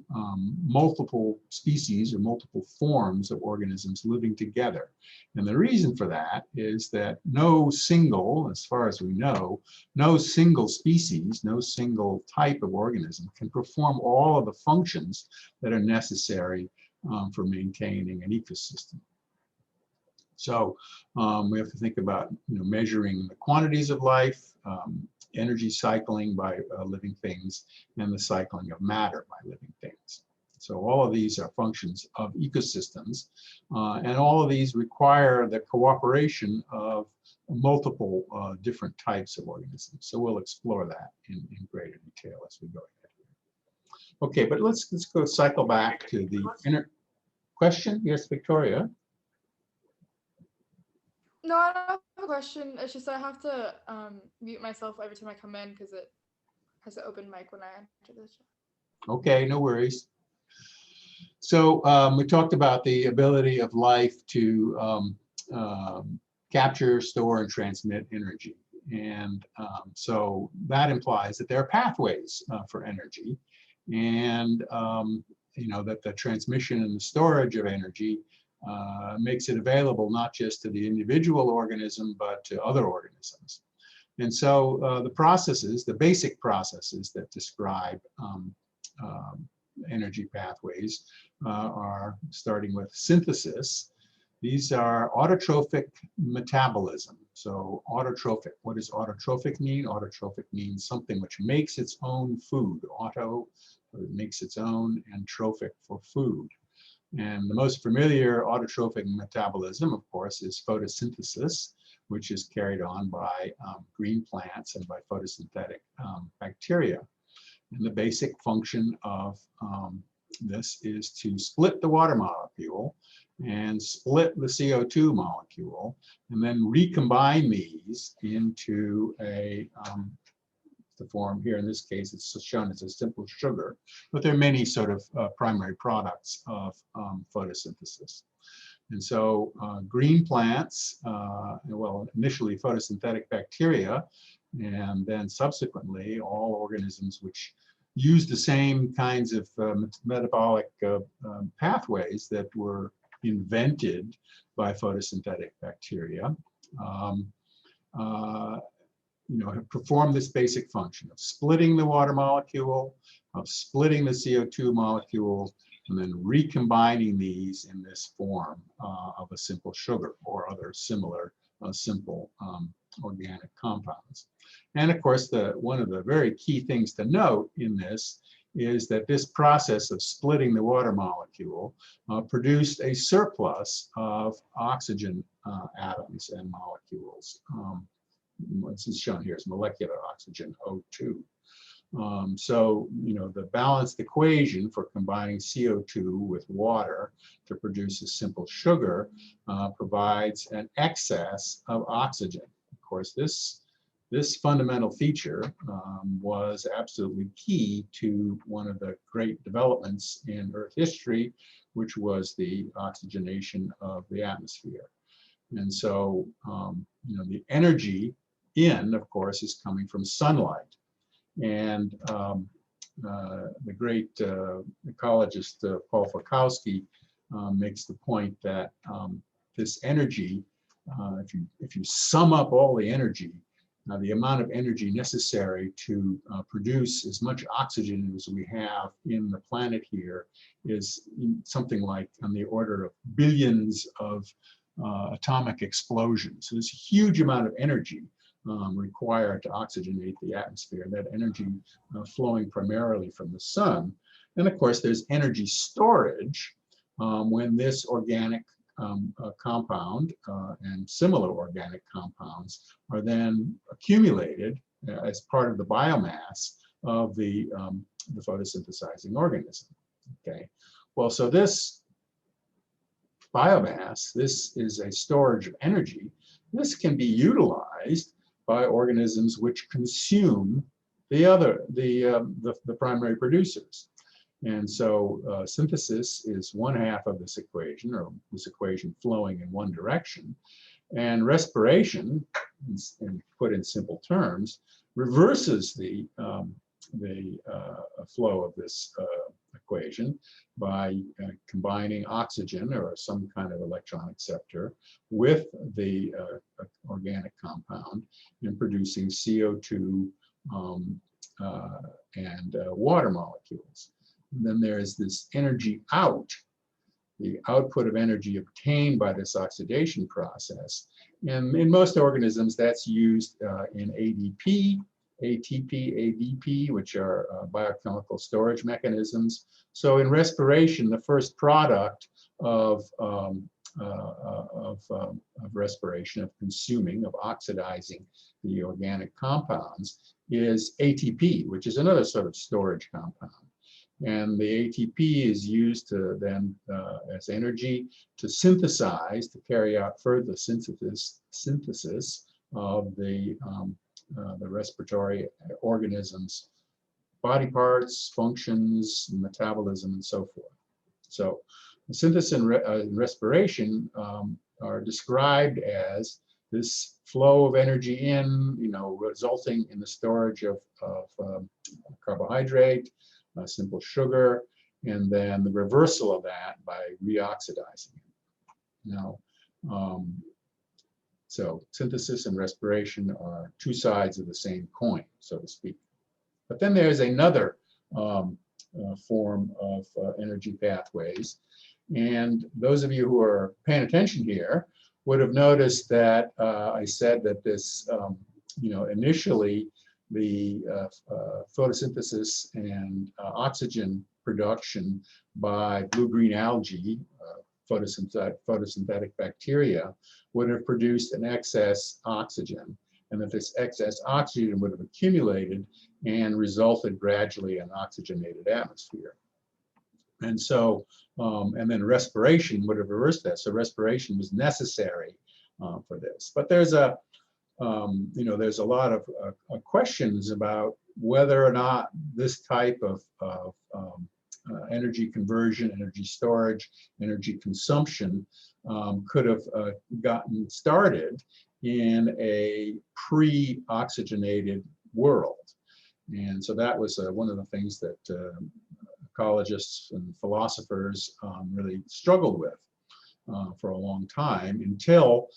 multiple species or multiple forms of organisms living together. And the reason for that is that no single, as far as we know, no single species, no single type of organism can perform all of the functions that are necessary for maintaining an ecosystem. So we have to think about measuring the quantities of life, energy cycling by living things, and the cycling of matter by living things. So all of these are functions of ecosystems, and all of these require the cooperation of multiple different types of organisms. So we'll explore that in greater detail as we go ahead. Okay, but let's go cycle back to the inner question. Yes, Victoria. No, I don't have a question. It's just I have to mute myself every time I come in because it has an open mic when I enter the chat. Okay, no worries. So we talked about the ability of life to capture, store, and transmit energy. And so that implies that there are pathways for energy, and that the transmission and the storage of energy makes it available not just to the individual organism, but to other organisms. And so the processes, the basic processes that describe energy pathways are starting with synthesis. These are autotrophic metabolism. So autotrophic, what does autotrophic mean? Autotrophic means something which makes its own food. Auto, it makes its own, and trophic for food. And the most familiar autotrophic metabolism, of course, is photosynthesis, which is carried on by green plants and by photosynthetic bacteria. And the basic function of this is to split the water molecule and split the CO2 molecule, and then recombine these into the form here. In this case, it's shown as a simple sugar, but there are many sort of primary products of photosynthesis. And so green plants, well, initially photosynthetic bacteria, and then subsequently all organisms which use the same kinds of metabolic pathways that were invented by photosynthetic bacteria, have performed this basic function of splitting the water molecule, of splitting the CO2 molecule, and then recombining these in this form of a simple sugar or other similar simple organic compounds. And of course, one of the very key things to note in this is that this process of splitting the water molecule produced a surplus of oxygen atoms and molecules. This is shown here as molecular oxygen, O2. So, the balanced equation for combining CO2 with water to produce a simple sugar provides an excess of oxygen. Of course, this fundamental feature was absolutely key to one of the great developments in Earth history, which was the oxygenation of the atmosphere. And so, the energy of course, is coming from sunlight. And the great ecologist Paul Fikowski makes the point that this energy, if you sum up all the energy, the amount of energy necessary to produce as much oxygen as we have in the planet here is something like on the order of billions of atomic explosions. So there's a huge amount of energy required to oxygenate the atmosphere, that energy flowing primarily from the sun. And of course, there's energy storage when this organic compound and similar organic compounds are then accumulated as part of the biomass of the photosynthesizing organism. Okay, well, so this biomass, this is a storage of energy. This can be utilized by organisms which consume the primary producers. And so synthesis is one half of this equation, or this equation flowing in one direction. And respiration, and put in simple terms, reverses the flow of this equation by combining oxygen or some kind of electron acceptor with the organic compound and producing CO2 and water molecules. And then there is this energy out, the output of energy obtained by this oxidation process. And in most organisms, that's used in ADP, ATP, ADP, which are biochemical storage mechanisms. So in respiration, the first product of respiration, of consuming, of oxidizing the organic compounds is ATP, which is another sort of storage compound. And the ATP is used to then as energy to synthesize, to carry out further synthesis of the respiratory organisms, body parts, functions, metabolism, and so forth. So the synthesis and respiration are described as this flow of energy in, resulting in the storage of carbohydrate, simple sugar, and then the reversal of that by reoxidizing it. Now, so synthesis and respiration are two sides of the same coin, so to speak. But then there's another form of energy pathways. And those of you who are paying attention here would have noticed that I said that this, initially the photosynthesis and oxygen production by blue-green algae, photosynthetic bacteria, would have produced an excess oxygen, and that this excess oxygen would have accumulated and resulted gradually in an oxygenated atmosphere. And so, and then respiration would have reversed that. So respiration was necessary for this. But there's a, there's a lot of questions about whether or not this type of energy conversion, energy storage, energy consumption could have gotten started in a pre-oxygenated world. And so that was one of the things that ecologists and philosophers really struggled with for a long time, until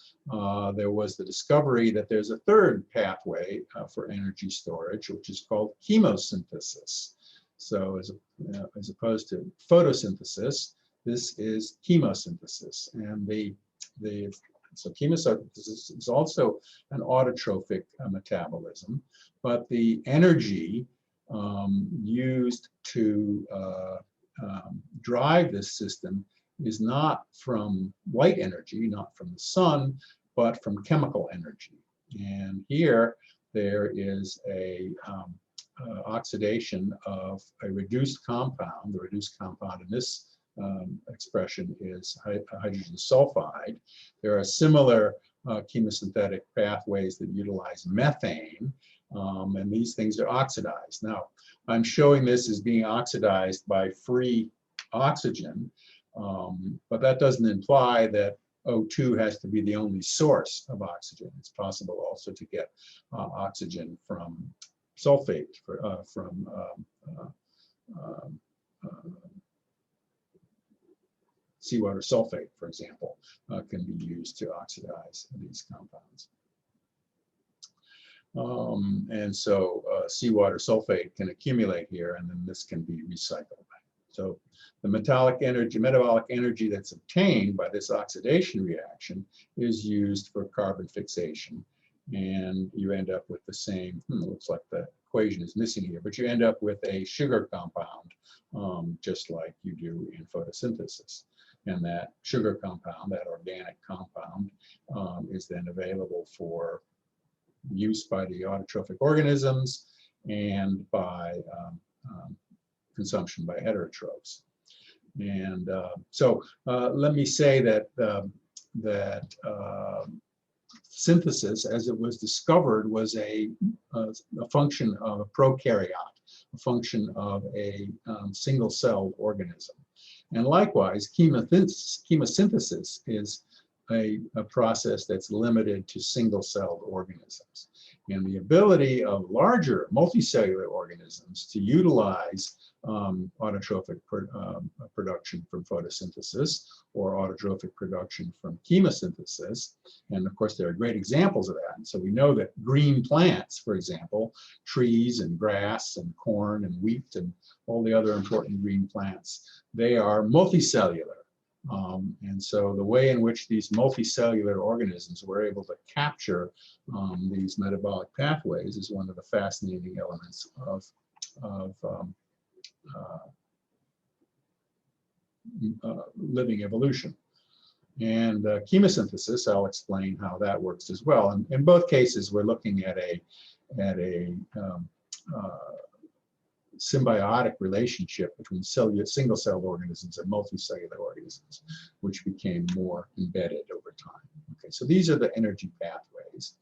there was the discovery that there's a third pathway for energy storage, which is called chemosynthesis. So as opposed to photosynthesis, this is chemosynthesis. And so chemosynthesis is also an autotrophic metabolism, but the energy used to drive this system is not from light energy, not from the sun, but from chemical energy. And here there is a oxidation of a reduced compound. The reduced compound in this expression is hydrogen sulfide. There are similar chemosynthetic pathways that utilize methane, and these things are oxidized. Now, I'm showing this as being oxidized by free oxygen, but that doesn't imply that O2 has to be the only source of oxygen. It's possible also to get oxygen from sulfate from seawater sulfate, for example, can be used to oxidize these compounds. And so seawater sulfate can accumulate here, and then this can be recycled. So the metabolic energy that's obtained by this oxidation reaction is used for carbon fixation. And you end up with the same, looks like the equation is missing here, but you end up with a sugar compound, just like you do in photosynthesis. And that sugar compound, that organic compound, is then available for use by the autotrophic organisms and by consumption by heterotrophs. And so let me say that synthesis, as it was discovered, was a function of a prokaryote, a function of a single-celled organism. And likewise, chemosynthesis is a process that's limited to single-celled organisms. And the ability of larger multicellular organisms to utilize autotrophic production from photosynthesis or autotrophic production from chemosynthesis. And of course, there are great examples of that. And so we know that green plants, for example, trees and grass and corn and wheat and all the other important green plants, they are multicellular. And so the way in which these multicellular organisms were able to capture these metabolic pathways is one of the fascinating elements of living evolution. And chemosynthesis, I'll explain how that works as well. And in both cases, we're looking at a symbiotic relationship between single-celled organisms and multicellular organisms, which became more embedded over time. Okay, so these are the energy pathways.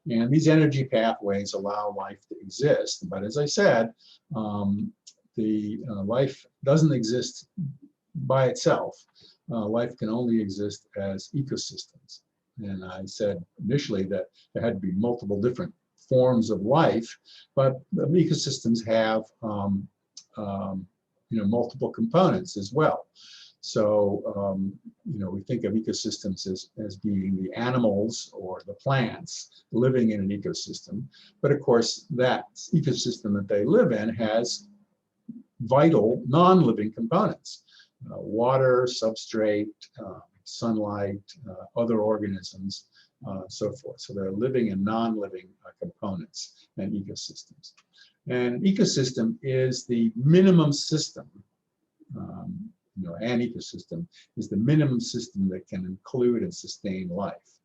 And these energy pathways allow life to exist. But as I said, life doesn't exist by itself. Life can only exist as ecosystems. And I said initially that there had to be multiple different forms of life, but the ecosystems have multiple components as well. So we think of ecosystems as being the animals or the plants living in an ecosystem, but of course that ecosystem that they live in has vital non-living components: water, substrate, sunlight, other organisms, so forth. So they're living and non-living components and ecosystems. And ecosystem is the minimum system. An ecosystem is the minimum system that can include and sustain life.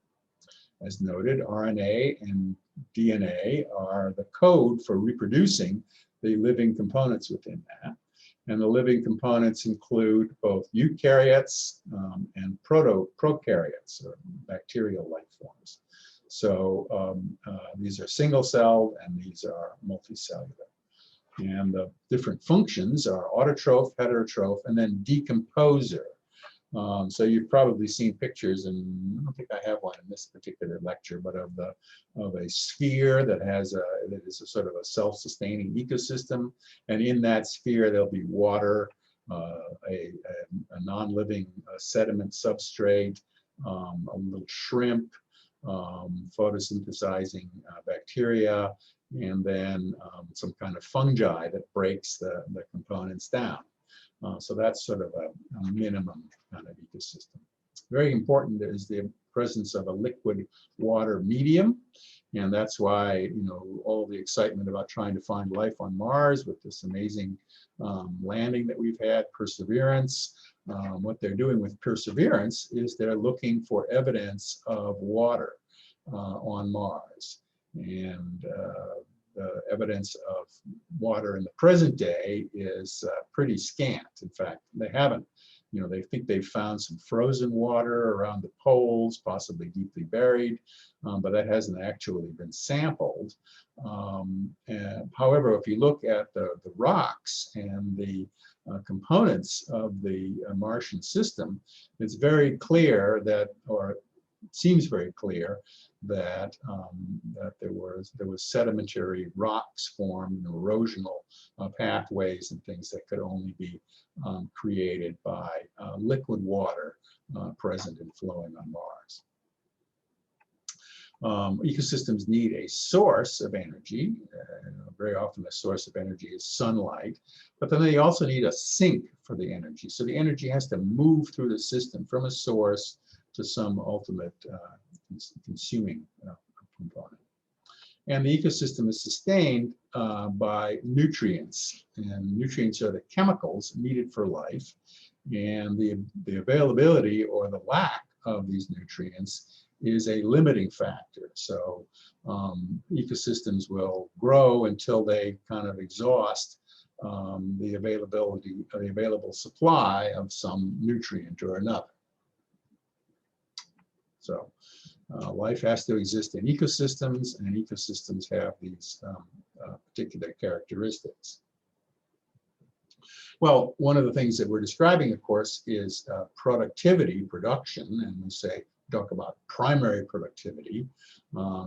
As noted, RNA and DNA are the code for reproducing the living components within that. And the living components include both eukaryotes and prokaryotes, or bacterial life forms. So these are single-celled and these are multicellular. And the different functions are autotroph, heterotroph, and then decomposer. So you've probably seen pictures, and I don't think I have one in this particular lecture, but of a sphere that is a sort of a self-sustaining ecosystem, and in that sphere there'll be water, a non-living sediment substrate, a little shrimp, photosynthesizing bacteria, and then some kind of fungi that breaks the components down. So that's sort of a minimum kind of ecosystem. Very important is the presence of a liquid water medium. And that's why, all the excitement about trying to find life on Mars with this amazing landing that we've had, Perseverance. What they're doing with Perseverance is they're looking for evidence of water on Mars. And the evidence of water in the present day is pretty scant. In fact, they haven't, they think they've found some frozen water around the poles, possibly deeply buried, but that hasn't actually been sampled. However, if you look at the rocks and the components of the Martian system, it's very clear that, or seems very clear that that there was sedimentary rocks formed, and erosional pathways and things that could only be created by liquid water present and flowing on Mars. Ecosystems need a source of energy. Very often the source of energy is sunlight, but then they also need a sink for the energy. So the energy has to move through the system from a source to some ultimate consuming component. And the ecosystem is sustained by nutrients, and nutrients are the chemicals needed for life, and the availability or the lack of these nutrients is a limiting factor. So ecosystems will grow until they kind of exhaust the available supply of some nutrient or another. So life has to exist in ecosystems, and ecosystems have these particular characteristics. Well, one of the things that we're describing, of course, is productivity, production, and we talk about primary productivity.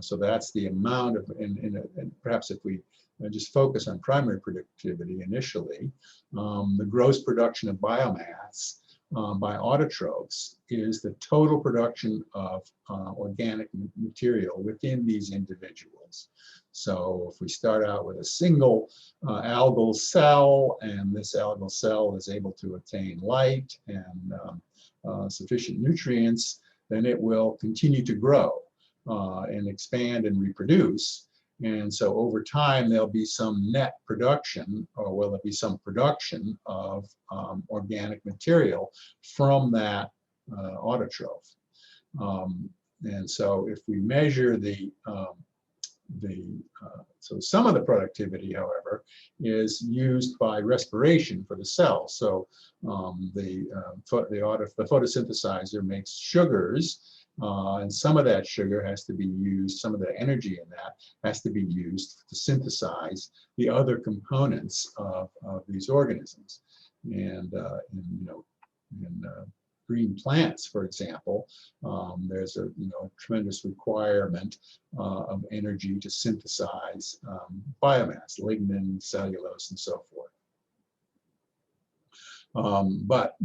So that's the amount of, and perhaps if we just focus on primary productivity initially, the gross production of biomass by autotrophs is the total production of organic material within these individuals. So if we start out with a single algal cell, and this algal cell is able to attain light and sufficient nutrients, then it will continue to grow and expand and reproduce. And so over time, there'll be some net production, or will there be some production of organic material from that autotroph. And so if we measure so some of the productivity, however, is used by respiration for the cell. So the photosynthesizer makes sugars, and some of that sugar has to be used, some of the energy in that has to be used to synthesize the other components of these organisms. And in green plants, for example, there's a tremendous requirement of energy to synthesize biomass, lignin, cellulose, and so forth. But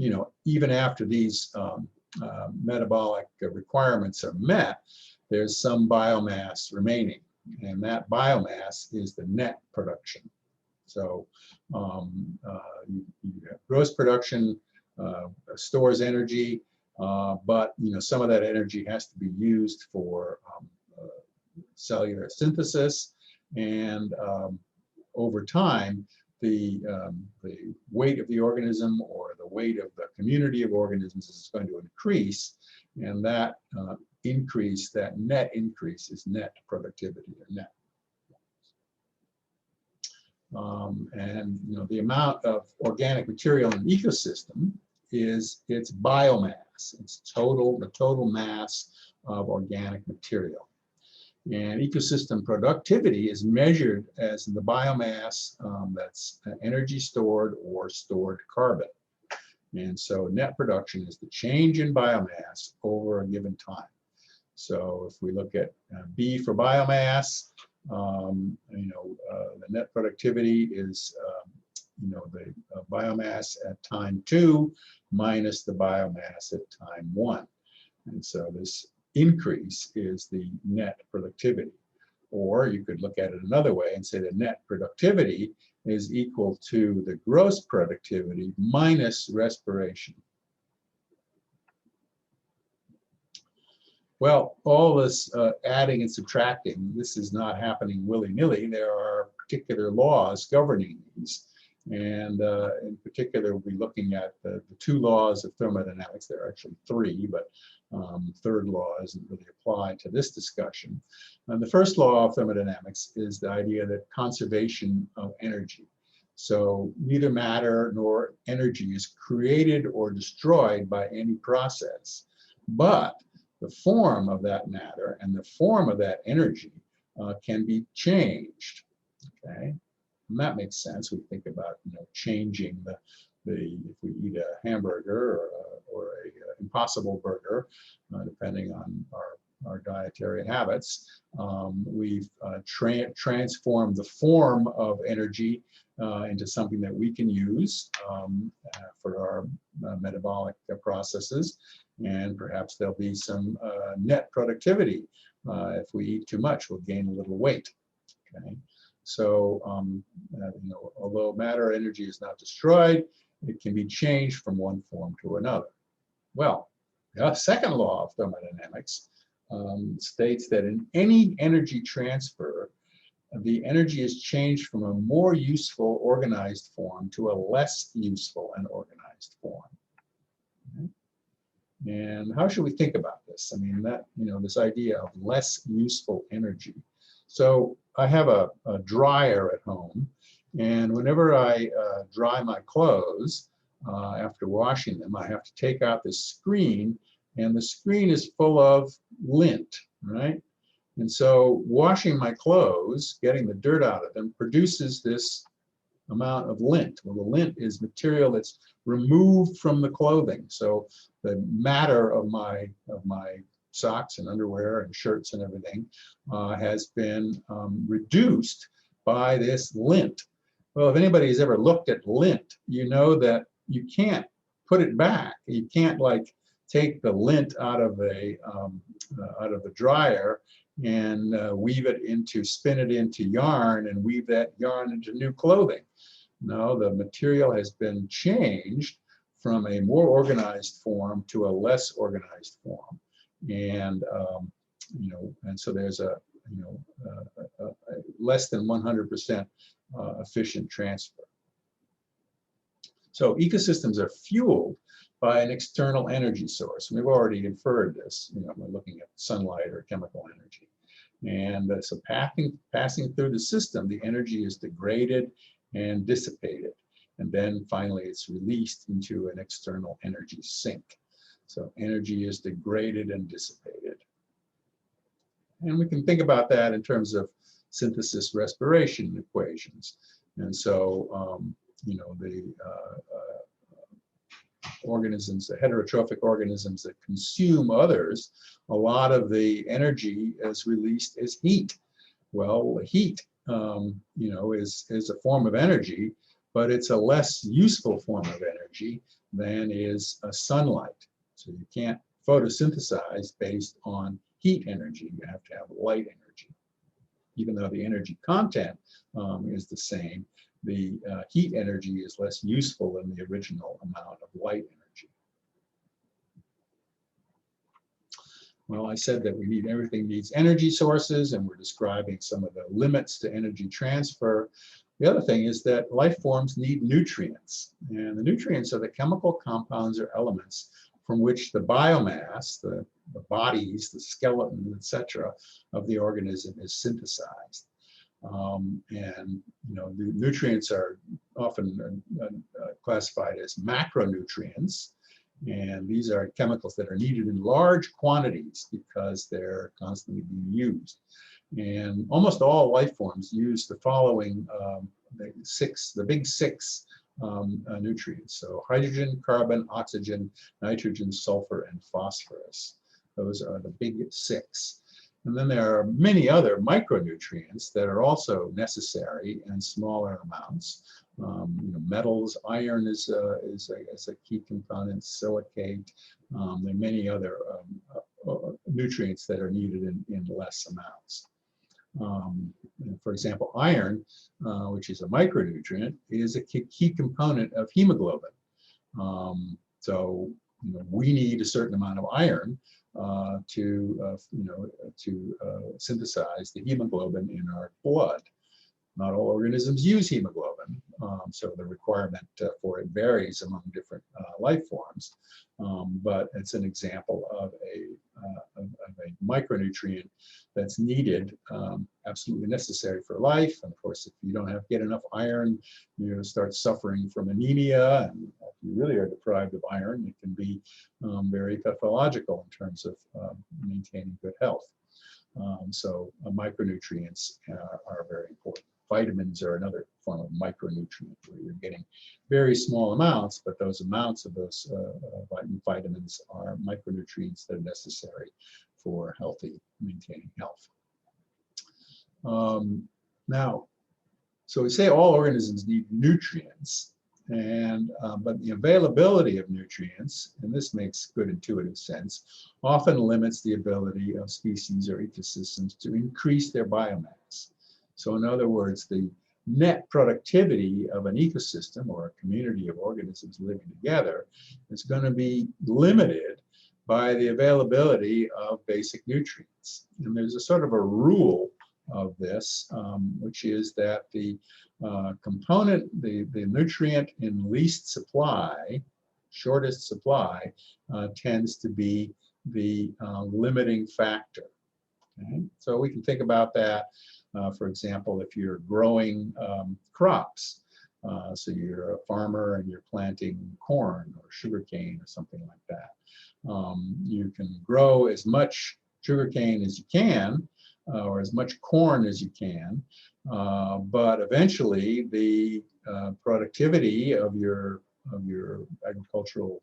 even after these metabolic requirements are met, there's some biomass remaining, and that biomass is the net production. So you have gross production, stores energy, but some of that energy has to be used for cellular synthesis, and over time the weight of the organism or the weight of the community of organisms is going to increase, and that increase, that net increase, is net productivity, or net. And the amount of organic material in an ecosystem is its biomass. It's the total mass of organic material. And ecosystem productivity is measured as the biomass that's energy stored or stored carbon. And so net production is the change in biomass over a given time. So if we look at B for biomass, the net productivity is the biomass at time 2 minus the biomass at time 1. And so this increase is the net productivity. Or you could look at it another way and say the net productivity is equal to the gross productivity minus respiration. Well, all this adding and subtracting, this is not happening willy-nilly. There are particular laws governing these. And in particular, we'll be looking at the 2 laws of thermodynamics. There are actually 3, but third law isn't really applied to this discussion. And the first law of thermodynamics is the idea that conservation of energy. So neither matter nor energy is created or destroyed by any process, but the form of that matter and the form of that energy can be changed. Okay, and that makes sense. We think about changing if we eat a hamburger Impossible Burger, depending on our dietary habits. We've transformed the form of energy into something that we can use for our metabolic processes, and perhaps there'll be some net productivity. If we eat too much, we'll gain a little weight. Okay, so although matter energy is not destroyed, it can be changed from one form to another. Well, the second law of thermodynamics states that in any energy transfer, the energy is changed from a more useful organized form to a less useful and organized form. Okay. And how should we think about this? I mean, this idea of less useful energy. So I have a dryer at home, and whenever I dry my clothes after washing them, I have to take out this screen, and the screen is full of lint, right? And so washing my clothes, getting the dirt out of them, produces this amount of lint. Well, the lint is material that's removed from the clothing. So the matter of my socks and underwear and shirts and everything has been reduced by this lint. Well, if anybody has ever looked at lint, you know that you can't put it back. You can't like take the lint out of the dryer and spin it into yarn and weave that yarn into new clothing. No, the material has been changed from a more organized form to a less organized form, and and so there's a less than 100% efficient transfer. So ecosystems are fueled by an external energy source. We've already inferred this, by looking at sunlight or chemical energy. And so passing through the system, the energy is degraded and dissipated. And then finally, it's released into an external energy sink. So energy is degraded and dissipated. And we can think about that in terms of synthesis respiration equations. And so, the organisms, the heterotrophic organisms that consume others, a lot of the energy is released as heat. Well, heat, is a form of energy, but it's a less useful form of energy than is sunlight. So you can't photosynthesize based on heat energy. You have to have light energy. Even though the energy content is the same, the heat energy is less useful than the original amount of light energy. Well, I said that everything needs energy sources, and we're describing some of the limits to energy transfer. The other thing is that life forms need nutrients, and the nutrients are the chemical compounds or elements from which the biomass, the bodies, the skeleton, etc., of the organism is synthesized. The nutrients are often classified as macronutrients, and these are chemicals that are needed in large quantities because they're constantly being used. And almost all life forms use the following, the big six nutrients. So hydrogen, carbon, oxygen, nitrogen, sulfur, and phosphorus. Those are the big six. And then there are many other micronutrients that are also necessary in smaller amounts. Metals, iron is a key component, silicate. There are many other nutrients that are needed in less amounts. For example, iron, which is a micronutrient, is a key component of hemoglobin. So we need a certain amount of iron to synthesize the hemoglobin in our blood. Not all organisms use hemoglobin, so the requirement for it varies among different life forms. But it's an example of a micronutrient that's needed, absolutely necessary for life. And of course, if you don't get enough iron, you start suffering from anemia. And if you really are deprived of iron, it can be very pathological in terms of maintaining good health. So micronutrients are very important. vitamins are another form of micronutrient, where you're getting very small amounts, but those amounts of those vitamins are micronutrients that are necessary for maintaining health. Now, so we say all organisms need nutrients, but the availability of nutrients, and this makes good intuitive sense, often limits the ability of species or ecosystems to increase their biomass. So in other words, the net productivity of an ecosystem or a community of organisms living together is going to be limited by the availability of basic nutrients. And there's a sort of a rule of this, which is that the component, the nutrient in least supply, shortest supply, tends to be the limiting factor. Okay? So we can think about that, for example, if you're growing crops. So you're a farmer and you're planting corn or sugarcane or something like that. You can grow as much sugarcane as you can, or as much corn as you can, but eventually the productivity of your agricultural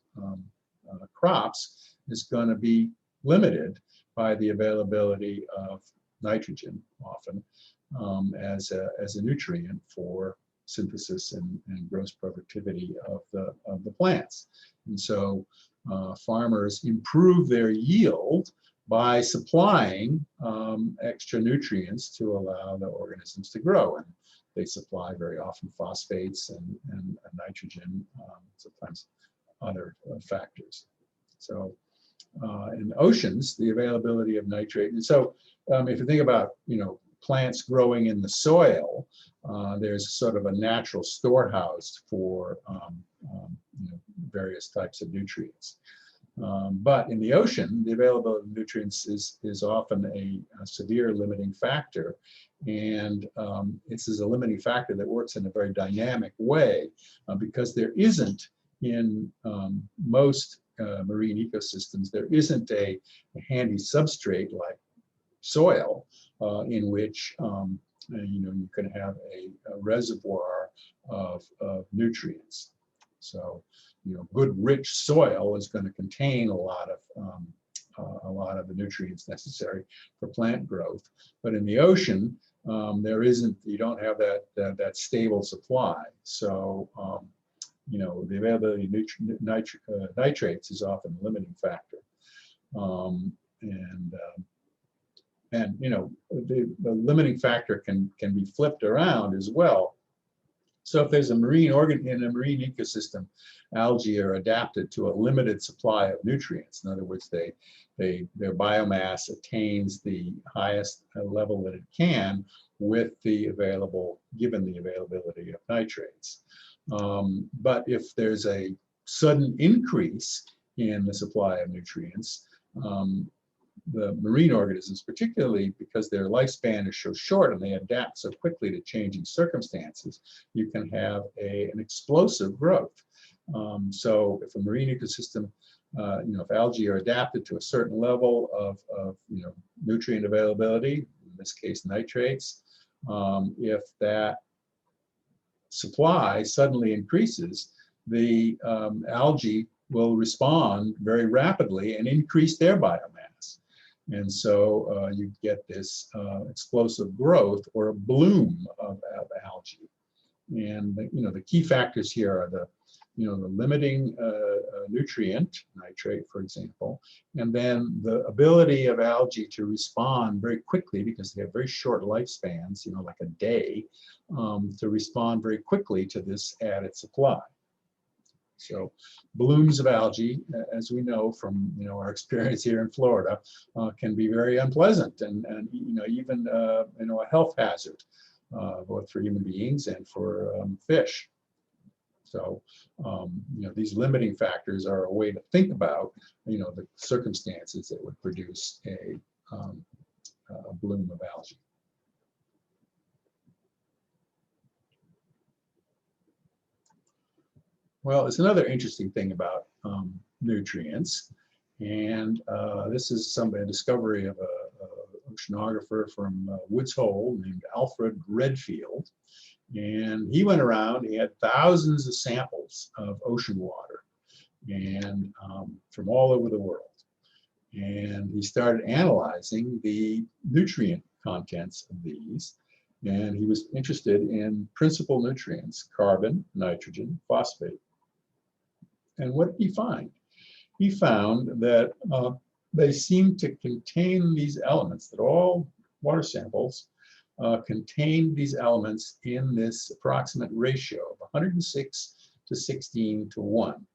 crops is going to be limited by the availability of nitrogen, often as a nutrient for synthesis and gross productivity of the plants. And so farmers improve their yield by supplying extra nutrients to allow the organisms to grow. And they supply very often phosphates and nitrogen, sometimes other factors. So in oceans, the availability of nitrate. And so if you think about, plants growing in the soil, there's sort of a natural storehouse for various types of nutrients. But in the ocean, the availability of nutrients is often a severe limiting factor. And this is a limiting factor that works in a very dynamic way because there isn't in most marine ecosystems, there isn't a handy substrate like soil in which you can have a reservoir of nutrients. So good rich soil is going to contain a lot of the nutrients necessary for plant growth. But in the ocean, you don't have that stable supply. So the availability of nitrates is often a limiting factor. The limiting factor can be flipped around as well. So if there's a marine organ in a marine ecosystem, algae are adapted to a limited supply of nutrients. In other words, their biomass attains the highest level that it can with given the availability of nitrates. But if there's a sudden increase in the supply of nutrients, the marine organisms, particularly because their lifespan is so short and they adapt so quickly to changing circumstances, you can have an explosive growth. So if a marine ecosystem, if algae are adapted to a certain level of nutrient availability, in this case nitrates, if that supply suddenly increases, the algae will respond very rapidly and increase their biomass. And so you get this explosive growth or a bloom of algae. And the key factors here are the limiting nutrient, nitrate, for example, and then the ability of algae to respond very quickly because they have very short lifespans, like a day, to respond very quickly to this added supply. So blooms of algae, as we know from our experience here in Florida, can be very unpleasant and even a health hazard, both for human beings and for fish. So these limiting factors are a way to think about the circumstances that would produce a bloom of algae. Well, it's another interesting thing about nutrients, and this is a discovery of a oceanographer from Woods Hole named Alfred Redfield. And he went around, he had thousands of samples of ocean water and from all over the world. And he started analyzing the nutrient contents of these. And he was interested in principal nutrients, carbon, nitrogen, phosphate. And what did he find? He found that they seemed to contain these elements, that all water samples contained these elements in this approximate ratio of 106 to 16 to 1.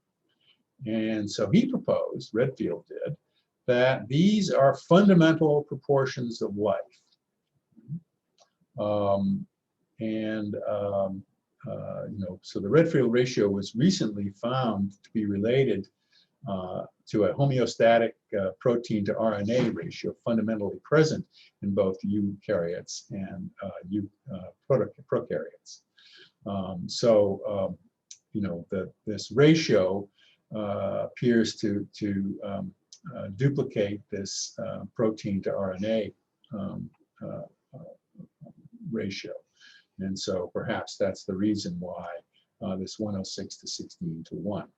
And so he proposed, Redfield did, that these are fundamental proportions of life. So the Redfield ratio was recently found to be related to a homeostatic protein to RNA ratio fundamentally present in both eukaryotes and prokaryotes. This ratio appears to duplicate this protein to RNA ratio. And so perhaps that's the reason why this 106 to 16 to 1.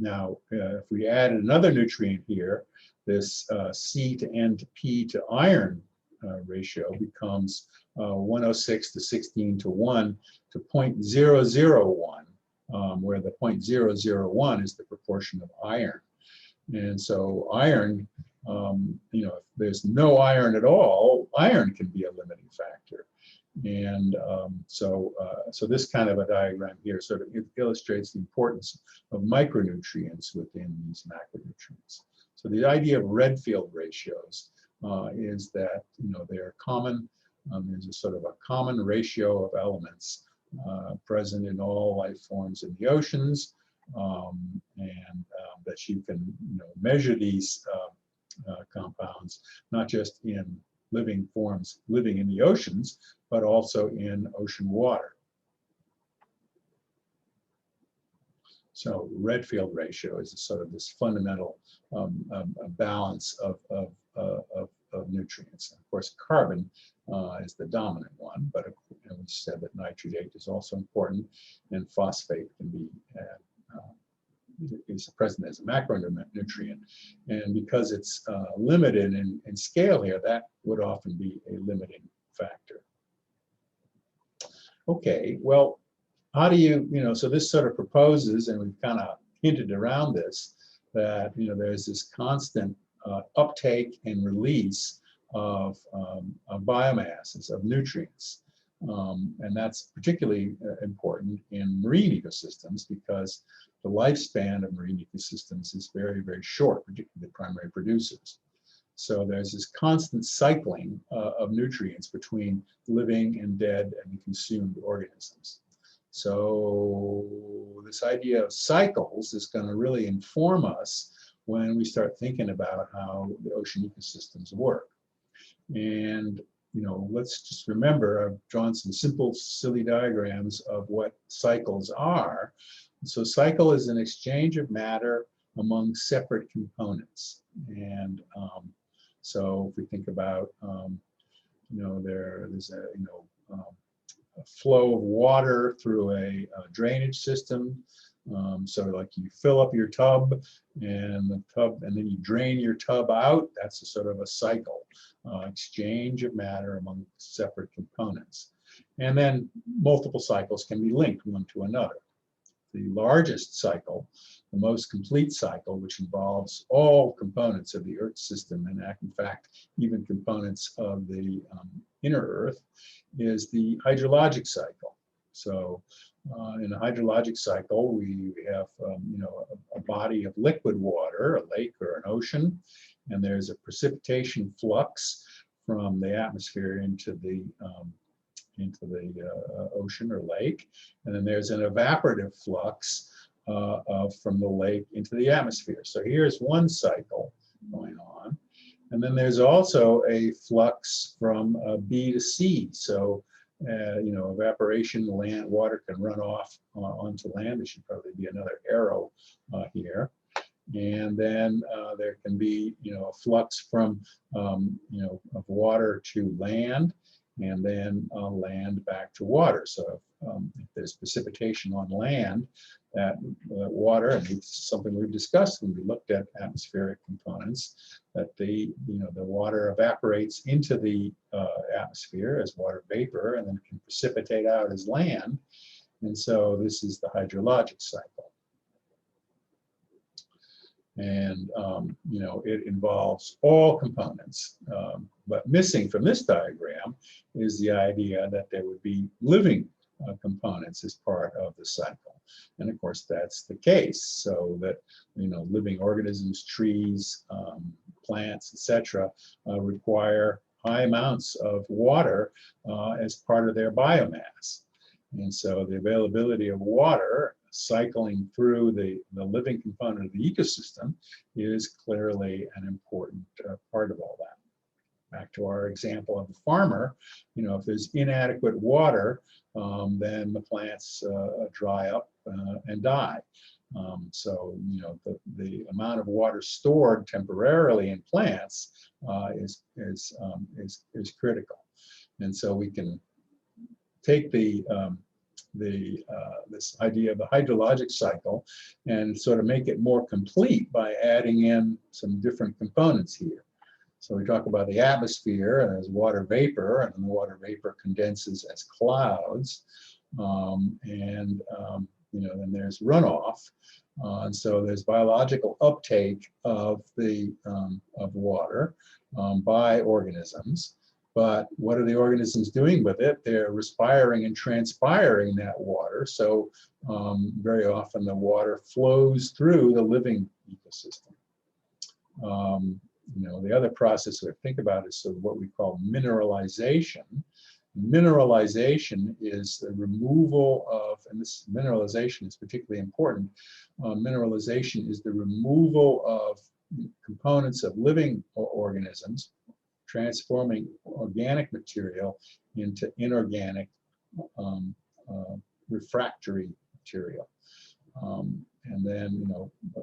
Now, if we add another nutrient here, this C to N to P to iron ratio becomes 106 to 16 to 1 to 0.001, where the 0.001 is the proportion of iron. And so iron, if there's no iron at all, iron can be a limiting factor. And so this kind of a diagram here sort of illustrates the importance of micronutrients within these macronutrients. So the idea of Redfield ratios is that they're common. There's a sort of a common ratio of elements present in all life forms in the oceans, and that you can measure these compounds not just in living forms living in the oceans, but also in ocean water. So Redfield ratio is a sort of this fundamental balance of nutrients. And of course, carbon is the dominant one, but we said that nitrate is also important, and phosphate can be is present as a macronutrient. And because it's limited in scale here, that would often be a limiting factor. Okay, well, how do you, so this sort of proposes, and we've kind of hinted around this, that, there's this constant uptake and release of biomasses, of nutrients. And that's particularly important in marine ecosystems because the lifespan of marine ecosystems is very, very short, particularly the primary producers. So there's this constant cycling of nutrients between living and dead and consumed organisms. So this idea of cycles is going to really inform us when we start thinking about how the ocean ecosystems work. And let's just remember, I've drawn some simple, silly diagrams of what cycles are. So cycle is an exchange of matter among separate components. And so if we think about, there's a flow of water through a drainage system. So like you fill up your tub and then you drain your tub out. That's a sort of a cycle, exchange of matter among separate components. And then multiple cycles can be linked one to another. The largest cycle, the most complete cycle, which involves all components of the Earth system, and in fact, even components of the inner Earth, is the hydrologic cycle. So in a hydrologic cycle, we have a body of liquid water, a lake or an ocean, and there's a precipitation flux from the atmosphere into the ocean or lake, and then there's an evaporative flux from the lake into the atmosphere. So here's one cycle going on, and then there's also a flux from B to C. So evaporation, land water can run off onto land. There should probably be another arrow here. And then there can be, a flux from, of water to land, and then land back to water. So if there's precipitation on land, that water, and it's something we've discussed when we looked at atmospheric components, that the water evaporates into the atmosphere as water vapor and then can precipitate out as land. And so this is the hydrologic cycle. And it involves all components, but missing from this diagram is the idea that there would be living components as part of the cycle. And of course that's the case, so that living organisms, trees, plants, etc., require high amounts of water as part of their biomass. And so the availability of water cycling through the living component of the ecosystem is clearly an important part of all that. Back to our example of the farmer, if there's inadequate water, then the plants dry up and die. So the amount of water stored temporarily in plants is critical. And so we can take this idea of the hydrologic cycle and sort of make it more complete by adding in some different components here. So we talk about the atmosphere as water vapor, and the water vapor condenses as clouds, then there's runoff, and so there's biological uptake of water by organisms. But what are the organisms doing with it? They're respiring and transpiring that water. So very often the water flows through the living ecosystem. The other process we think about is sort of what we call mineralization. Mineralization is the removal of, and this mineralization is particularly important, mineralization is the removal of components of living organisms, transforming organic material into inorganic refractory material. And then,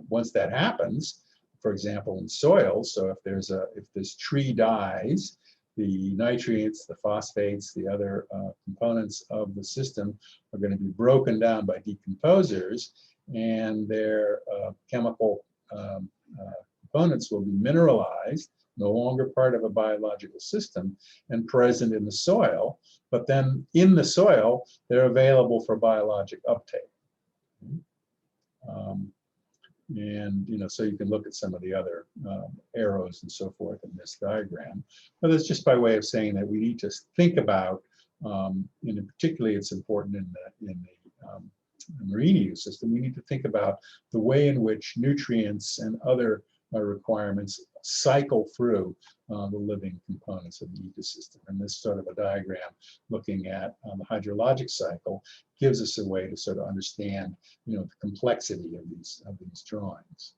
once that happens, for example, in soil, so if this tree dies, the nutrients, the phosphates, the other components of the system are going to be broken down by decomposers, and their chemical components will be mineralized, no longer part of a biological system and present in the soil, but then in the soil, they're available for biologic uptake. So you can look at some of the other arrows and so forth in this diagram, but it's just by way of saying that we need to think about, and particularly it's important in the marine ecosystem, we need to think about the way in which nutrients and other requirements cycle through the living components of the ecosystem. And this sort of a diagram looking at the hydrologic cycle gives us a way to sort of understand, the complexity of these drawings.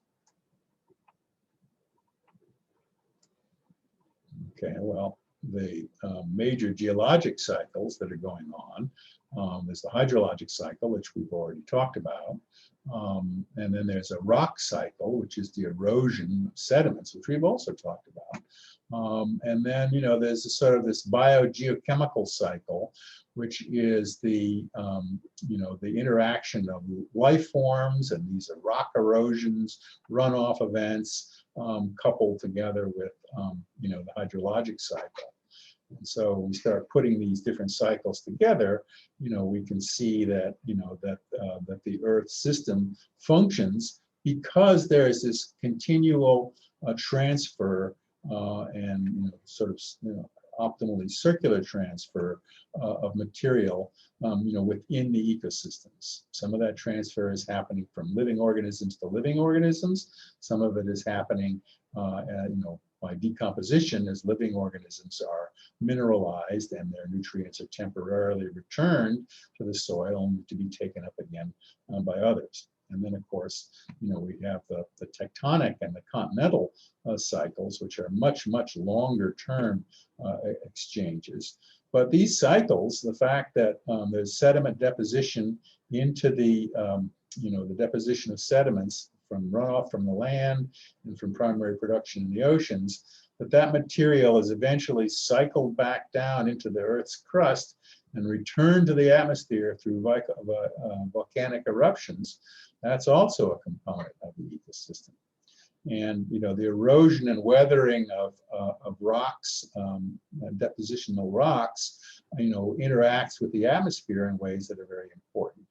Okay, well, the major geologic cycles that are going on, there's the hydrologic cycle, which we've already talked about. And then there's a rock cycle, which is the erosion of sediments, which we've also talked about. And then, there's this biogeochemical cycle, which is the interaction of life forms, and these are rock erosions, runoff events, coupled together with, the hydrologic cycle. And so when we start putting these different cycles together, we can see that, that the Earth system functions because there is this continual transfer and optimally circular transfer of material, within the ecosystems. Some of that transfer is happening from living organisms to living organisms. Some of it is happening, by decomposition, as living organisms are mineralized and their nutrients are temporarily returned to the soil and to be taken up again by others. And then, of course, we have the tectonic and the continental cycles, which are much, much longer term exchanges. But these cycles, the fact that there's sediment deposition into the deposition of sediments from runoff from the land and from primary production in the oceans, that material is eventually cycled back down into the Earth's crust and returned to the atmosphere through volcanic eruptions. That's also a component of the ecosystem. And the erosion and weathering of rocks, depositional rocks, interacts with the atmosphere in ways that are very important.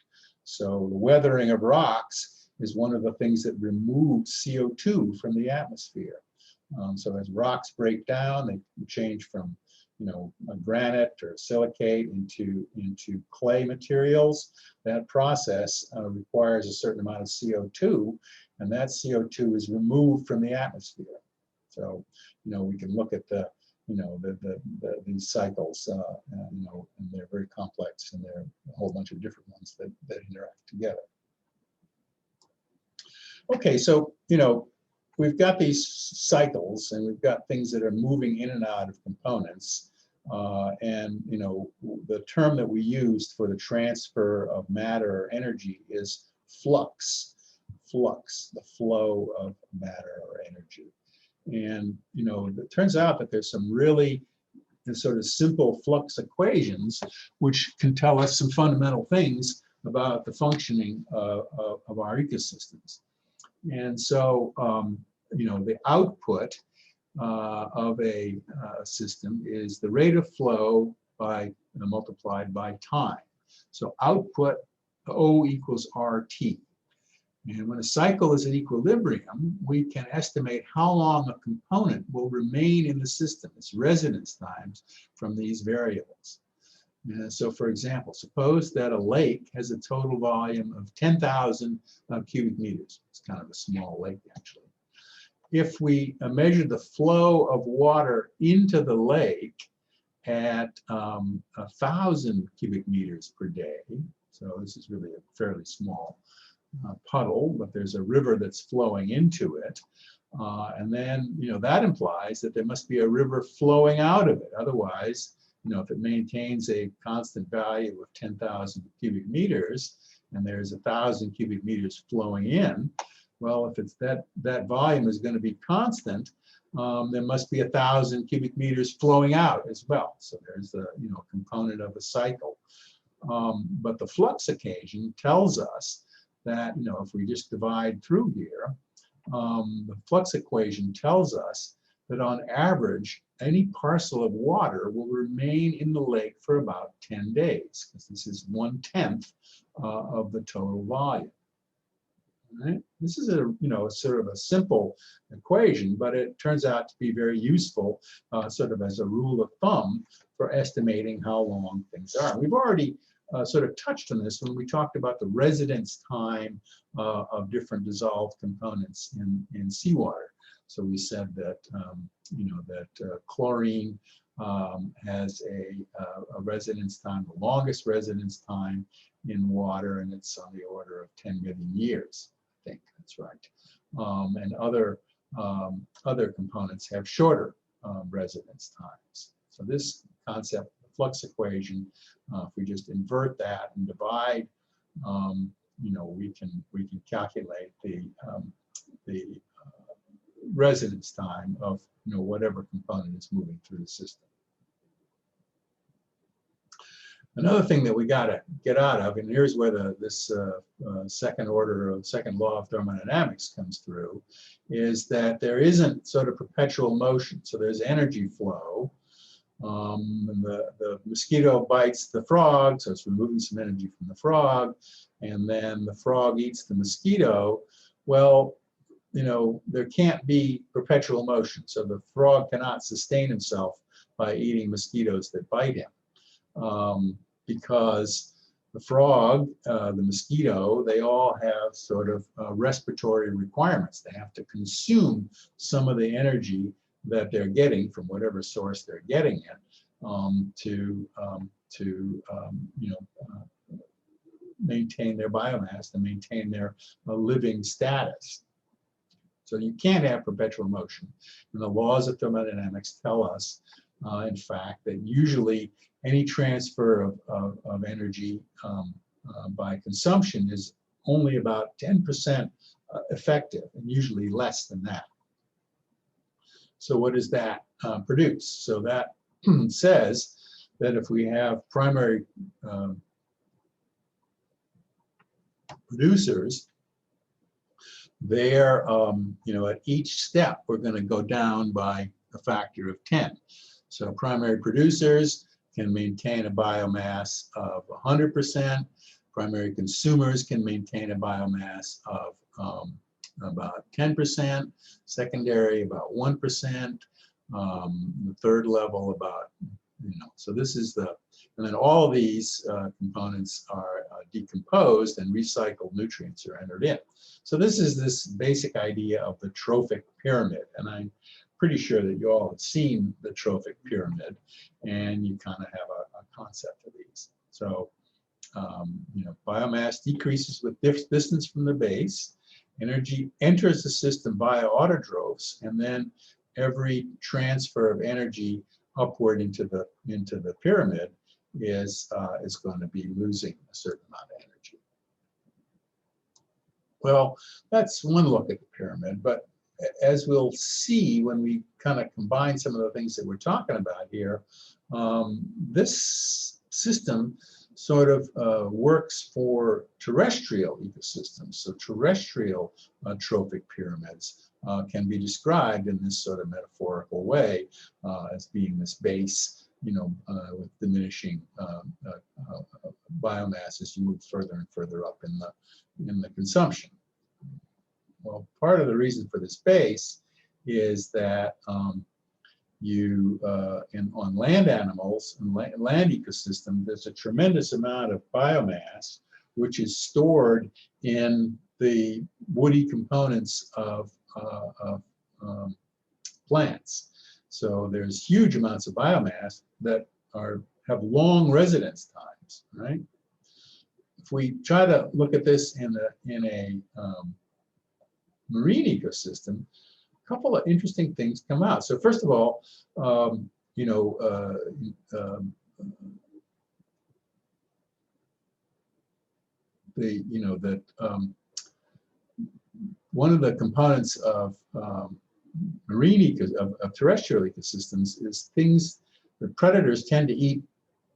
So the weathering of rocks is one of the things that removes CO2 from the atmosphere. So as rocks break down, they change from a granite or silicate into clay materials. That process requires a certain amount of CO2, and that CO2 is removed from the atmosphere. So we can look at these cycles, and they're very complex, and there are a whole bunch of different ones that interact together. Okay, so we've got these cycles, and we've got things that are moving in and out of components. And the term that we used for the transfer of matter or energy is flux. Flux, the flow of matter or energy. And it turns out that there's some really sort of simple flux equations which can tell us some fundamental things about the functioning of our ecosystems. And so the output of a system is the rate of flow multiplied by time. So output O equals RT. And when a cycle is at equilibrium, we can estimate how long a component will remain in the system, its residence times from these variables. And so for example, suppose that a lake has a total volume of 10,000 cubic meters. It's kind of a small lake, actually. If we measure the flow of water into the lake at 1,000 cubic meters per day, so this is really a fairly small puddle, but there's a river that's flowing into it, and then that implies that there must be a river flowing out of it. Otherwise, if it maintains a constant value of 10,000 cubic meters and there's 1,000 cubic meters flowing in, well, if it's that volume is going to be constant, there must be 1,000 cubic meters flowing out as well. So there's a component of a cycle. But the flux equation tells us that if we just divide through here, the flux equation tells us that on average, any parcel of water will remain in the lake for about 10 days, because this is 1/10 of the total volume. Right? This is a sort of a simple equation, but it turns out to be very useful, sort of as a rule of thumb for estimating how long things are. We've already sort of touched on this when we talked about the residence time of different dissolved components in seawater. So we said that chlorine has a residence time, the longest residence time in water, and it's on the order of 10 million years. I think that's right. And other components have shorter residence times. So this concept, the flux equation, if we just invert that and divide, we can calculate the residence time of whatever component is moving through the system. Another thing that we got to get out of, and here's where this second law of thermodynamics comes through, is that there isn't sort of perpetual motion. So there's energy flow. And the mosquito bites the frog, so it's removing some energy from the frog, and then the frog eats the mosquito. Well, there can't be perpetual motion, so the frog cannot sustain himself by eating mosquitoes that bite him, because the frog, the mosquito, they all have sort of respiratory requirements. They have to consume some of the energy that they're getting from whatever source they're getting it to maintain their biomass, to maintain their living status. So you can't have perpetual motion. And the laws of thermodynamics tell us, in fact, that usually any transfer of energy by consumption is only about 10% effective, and usually less than that. So what does that produce? So that says that if we have primary producers, they're, at each step, we're going to go down by a factor of 10. So primary producers can maintain a biomass of 100%. Primary consumers can maintain a biomass of about 10%. Secondary, about 1%. The third level, about, so this is the, and then all of these components are decomposed and recycled nutrients are entered in. So this is this basic idea of the trophic pyramid. And I'm pretty sure that you all have seen the trophic pyramid and you kind of have a concept of these. So, biomass decreases with distance from the base. Energy enters the system via autotrophs, and then every transfer of energy upward into the pyramid is going to be losing a certain amount of energy. Well, that's one look at the pyramid, but as we'll see when we kind of combine some of the things that we're talking about here, this system sort of works for terrestrial ecosystems. So terrestrial trophic pyramids can be described in this sort of metaphorical way as being this base, with diminishing biomass as you move further and further up in the consumption. Well, part of the reason for this base is that on land animals and land ecosystem, there's a tremendous amount of biomass which is stored in the woody components of plants. So there's huge amounts of biomass that have long residence times, right? If we try to look at this in a marine ecosystem, a couple of interesting things come out. So first of all, one of the components of terrestrial ecosystems is things that predators tend to eat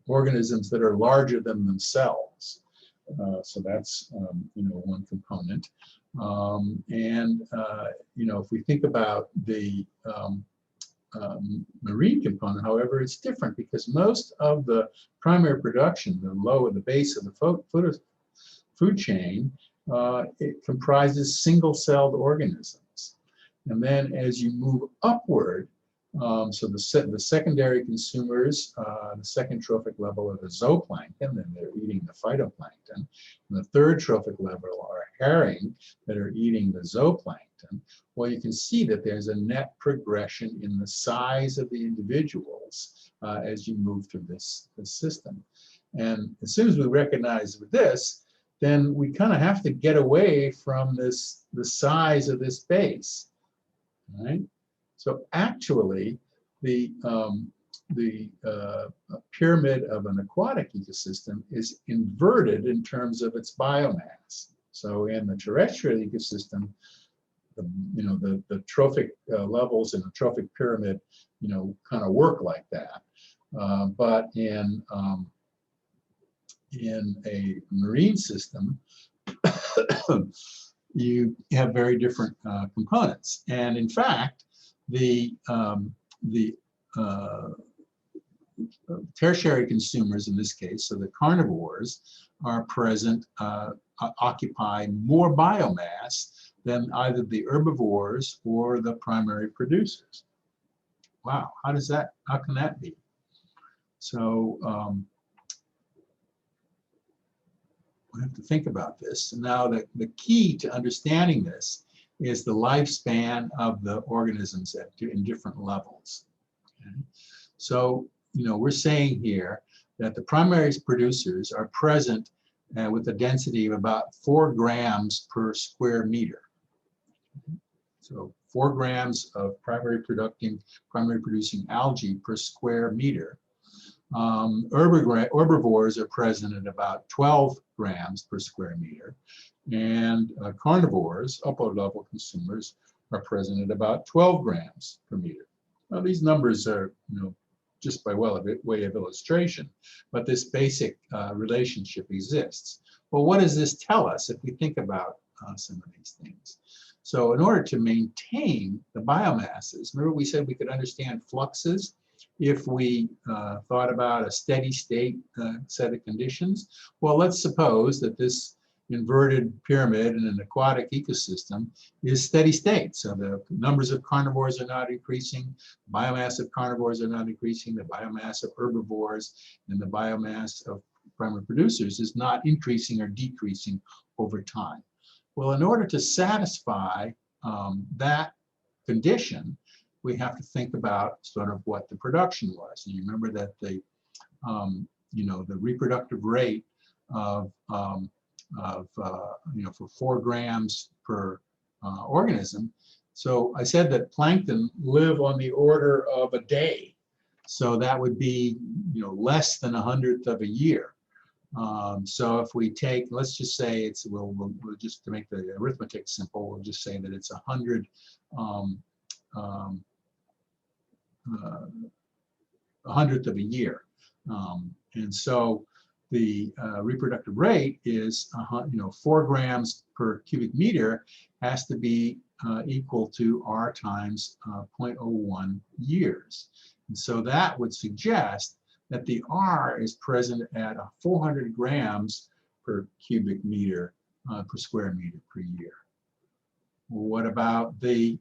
organisms that are larger than themselves. So that's one component. If we think about the marine component, however, it's different because most of the primary production, the base of the food chain, it comprises single-celled organisms. And then as you move upward, so the secondary consumers, the second trophic level are the zooplankton, and they're eating the phytoplankton. And the third trophic level are herring that are eating the zooplankton. Well, you can see that there's a net progression in the size of the individuals as you move through this system. And as soon as we recognize this, then we kind of have to get away from the size of this base, right? So actually, the pyramid of an aquatic ecosystem is inverted in terms of its biomass. So in the terrestrial ecosystem, the trophic levels in the trophic pyramid, kind of work like that. But in a marine system, you have very different components. And in fact, the tertiary consumers in this case, so the carnivores, are present, occupy more biomass than either the herbivores or the primary producers. Wow, how can that be? So we have to think about this. And now the key to understanding this is the lifespan of the organisms in different levels. Okay? So, we're saying here that the primary producers are present with a density of about 4 grams per square meter. So 4 grams of primary producing algae per square meter. Herbivores are present at about 12 grams per square meter, and carnivores, upper level consumers, are present at about 12 grams per meter. Now, these numbers are, just by way of illustration, but this basic relationship exists. Well, what does this tell us if we think about some of these things? So in order to maintain the biomasses, remember we said we could understand fluxes if we thought about a steady state set of conditions? Well, let's suppose that this inverted pyramid in an aquatic ecosystem is steady state. So the numbers of carnivores are not increasing, biomass of carnivores are not increasing, the biomass of herbivores and the biomass of primary producers is not increasing or decreasing over time. Well, in order to satisfy that condition, we have to think about sort of what the production was. And you remember that the reproductive rate of for 4 grams per organism. So I said that plankton live on the order of a day. So that would be less than 100th of a year. So if we take, let's just say it's, we'll just to make the arithmetic simple, we'll just say that it's 100 100th of a year. And so the reproductive rate is 4 grams per cubic meter has to be equal to R times 0.01 years. And so that would suggest that the R is present at 400 grams per cubic meter per square meter per year. Well, what about the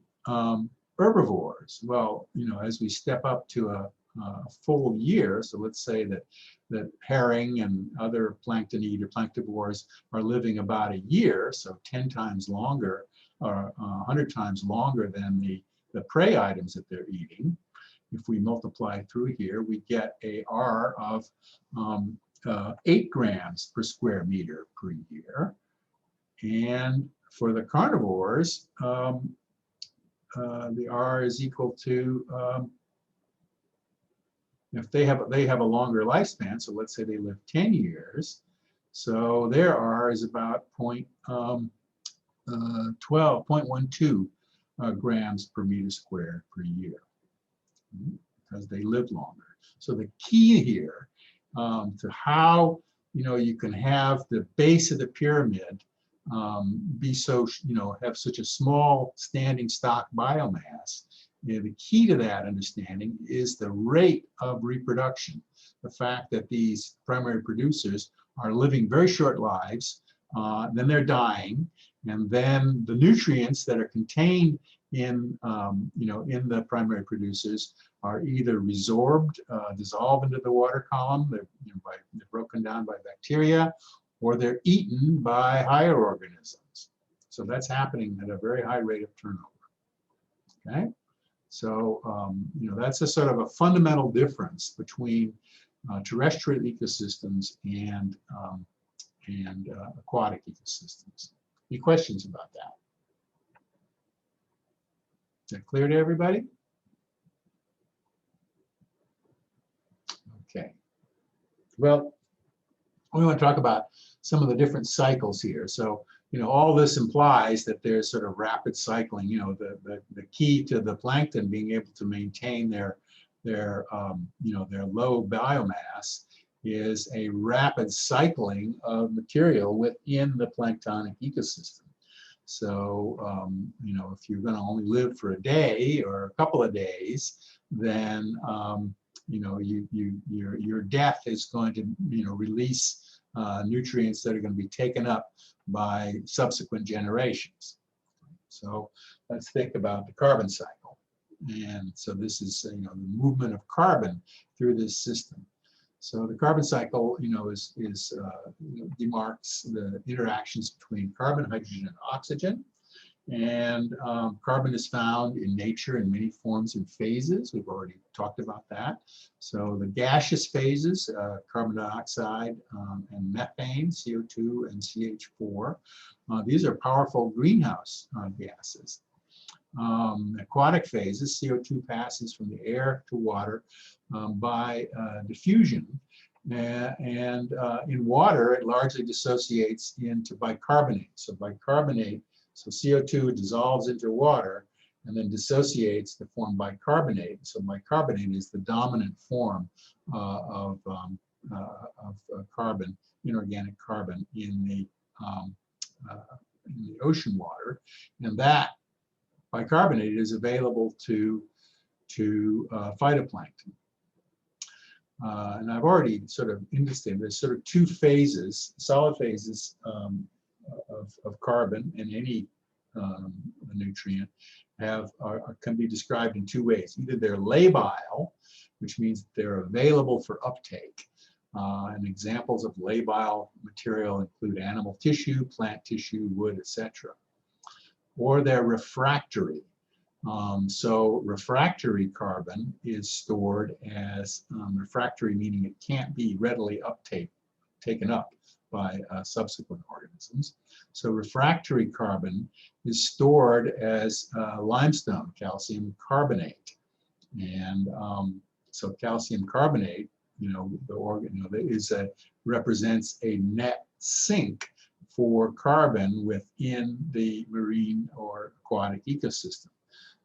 herbivores? Well, as we step up to a full year, so let's say that herring and other plankton eater planktivores are living about a year, so 10 times longer or 100 times longer than the prey items that they're eating. If we multiply through here, we get a R of 8 grams per square meter per year. And for the carnivores, the R is equal to, if they have a longer lifespan, so let's say they live 10 years, so their R is about 0.12 grams per meter squared per year, because they live longer. So the key here to how you can have the base of the pyramid be so have such a small standing stock biomass. The key to that understanding is the rate of reproduction. The fact that these primary producers are living very short lives, then they're dying, and then the nutrients that are contained in in the primary producers are either resorbed, dissolved into the water column, they're broken down by bacteria, or they're eaten by higher organisms. So that's happening at a very high rate of turnover. Okay, so that's a sort of a fundamental difference between terrestrial ecosystems and aquatic ecosystems. Any questions about that? Is that clear to everybody? Okay. Well, we want to talk about some of the different cycles here. So, all this implies that there's sort of rapid cycling. The key to the plankton being able to maintain their low biomass is a rapid cycling of material within the planktonic ecosystem. So, if you're going to only live for a day or a couple of days, then your death is going to release nutrients that are going to be taken up by subsequent generations. So let's think about the carbon cycle. And so this is the movement of carbon through this system. So the carbon cycle demarks the interactions between carbon, hydrogen, and oxygen. And carbon is found in nature in many forms and phases. We've already talked about that. So the gaseous phases, carbon dioxide and methane, CO2 and CH4, these are powerful greenhouse gases. aquatic phases, CO2 passes from the air to water by diffusion. And in water, it largely dissociates into bicarbonate. So bicarbonate, so CO2 dissolves into water and then dissociates to form bicarbonate. So bicarbonate is the dominant form of carbon, inorganic carbon in the ocean water, and that bicarbonate is available to phytoplankton. And I've already sort of indicated there's sort of two phases, solid phases of carbon in any nutrient can be described in two ways. Either they're labile, which means they're available for uptake. And examples of labile material include animal tissue, plant tissue, wood, etc. Or they're refractory. So refractory carbon is stored as refractory, meaning it can't be readily taken up by subsequent organisms. So refractory carbon is stored as limestone, calcium carbonate. And so calcium carbonate, represents a net sink for carbon within the marine or aquatic ecosystem.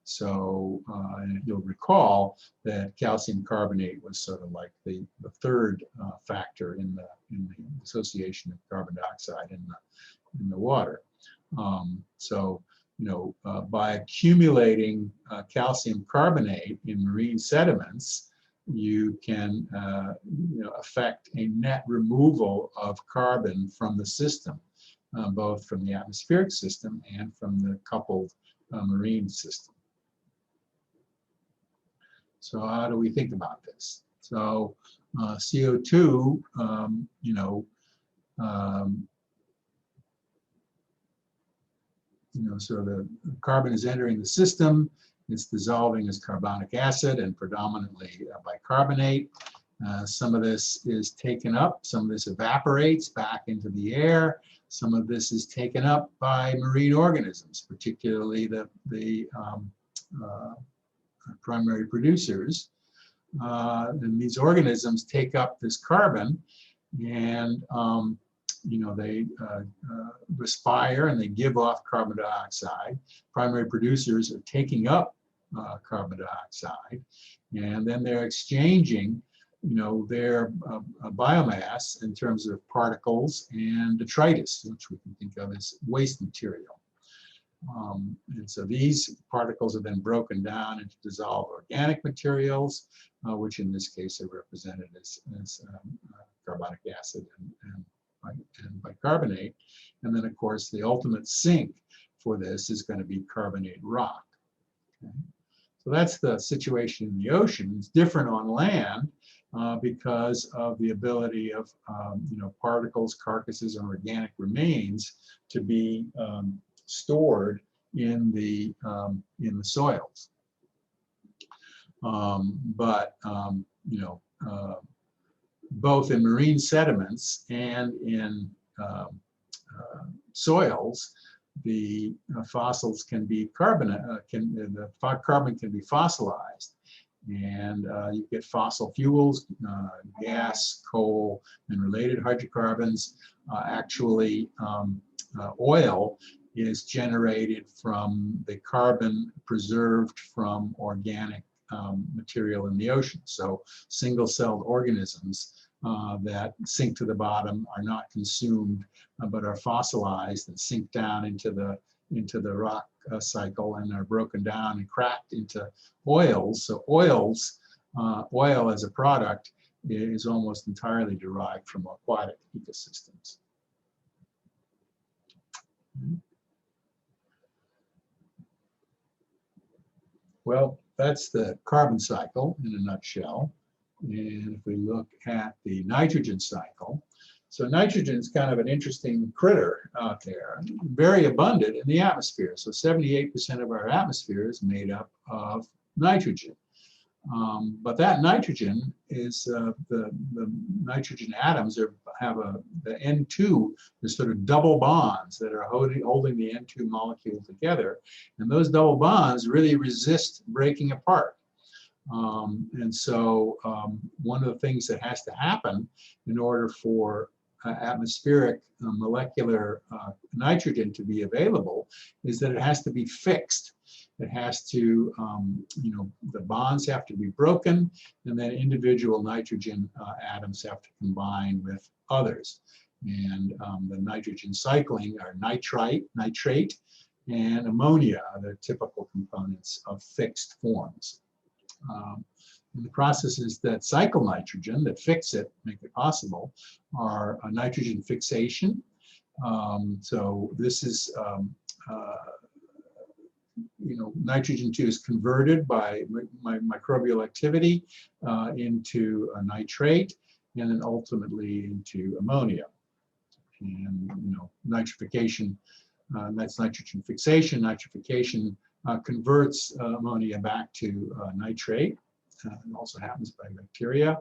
So you'll recall that calcium carbonate was sort of like the third factor in the association of carbon dioxide in the water. By accumulating calcium carbonate in marine sediments, you can affect a net removal of carbon from the system, both from the atmospheric system and from the coupled marine system. So how do we think about this? So CO2, so the carbon is entering the system. It's dissolving as carbonic acid and predominantly bicarbonate. Some of this is taken up, some of this evaporates back into the air. Some of this is taken up by marine organisms, particularly the primary producers. And these organisms take up this carbon and they respire and they give off carbon dioxide. Primary producers are taking up carbon dioxide, and then they're exchanging their biomass in terms of particles and detritus, which we can think of as waste material. And so these particles are then broken down into dissolved organic materials, which in this case are represented as carbonic acid and bicarbonate. And then, of course, the ultimate sink for this is going to be carbonate rock. Okay? So that's the situation in the ocean. It's different on land because of the ability of particles, carcasses, and organic remains to be stored in the soils. Both in marine sediments and in soils, the fossils can be carbon can be fossilized, and you get fossil fuels, gas, coal, and related hydrocarbons. Actually, oil is generated from the carbon preserved from organic material in the ocean. So single-celled organisms that sink to the bottom are not consumed, but are fossilized and sink down into the rock cycle and are broken down and cracked into oils. So oil as a product is almost entirely derived from aquatic ecosystems. Well, that's the carbon cycle in a nutshell. And if we look at the nitrogen cycle, so nitrogen is kind of an interesting critter out there, very abundant in the atmosphere. So 78% of our atmosphere is made up of nitrogen. But that nitrogen is, the nitrogen atoms are the N2, there's sort of double bonds that are holding the N2 molecule together. And those double bonds really resist breaking apart. And so one of the things that has to happen in order for atmospheric molecular nitrogen to be available is that it has to be fixed. It has to, the bonds have to be broken, and then individual nitrogen atoms have to combine with others. And the nitrogen cycling are nitrite, and ammonia are the typical components of fixed forms. And the processes that cycle nitrogen, that fix it, make it possible, are nitrogen fixation. So this is, nitrogen 2 is converted by microbial activity into a nitrate, and then ultimately into ammonia. And nitrification, that's nitrogen fixation. Nitrification converts ammonia back to nitrate. It also happens by bacteria.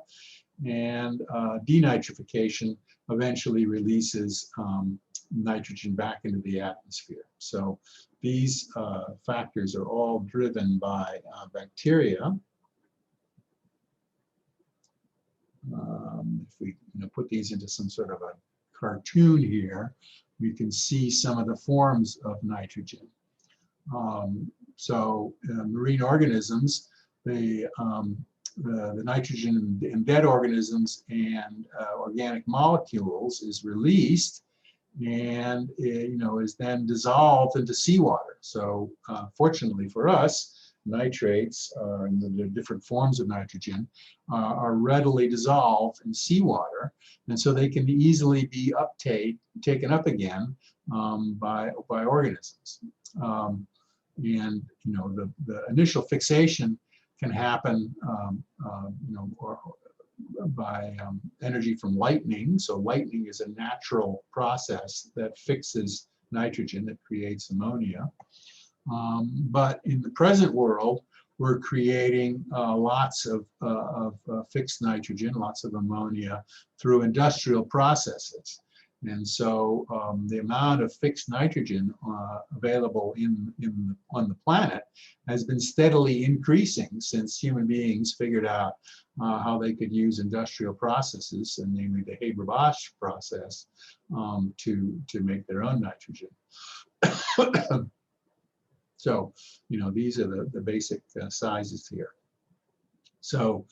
And denitrification eventually releases nitrogen back into the atmosphere. So these factors are all driven by bacteria. If we put these into some sort of a cartoon here, we can see some of the forms of nitrogen. So marine organisms, the nitrogen in dead organisms and organic molecules is released, and is then dissolved into seawater. So fortunately for us, nitrates and the different forms of nitrogen are readily dissolved in seawater, and so they can easily be taken up again by organisms. And the initial fixation can happen by energy from lightning. So lightning is a natural process that fixes nitrogen, that creates ammonia. But in the present world, we're creating lots of fixed nitrogen, lots of ammonia through industrial processes. And so the amount of fixed nitrogen available on the planet has been steadily increasing since human beings figured out how they could use industrial processes, and namely the Haber-Bosch process, to make their own nitrogen. So, these are the basic sizes here. So,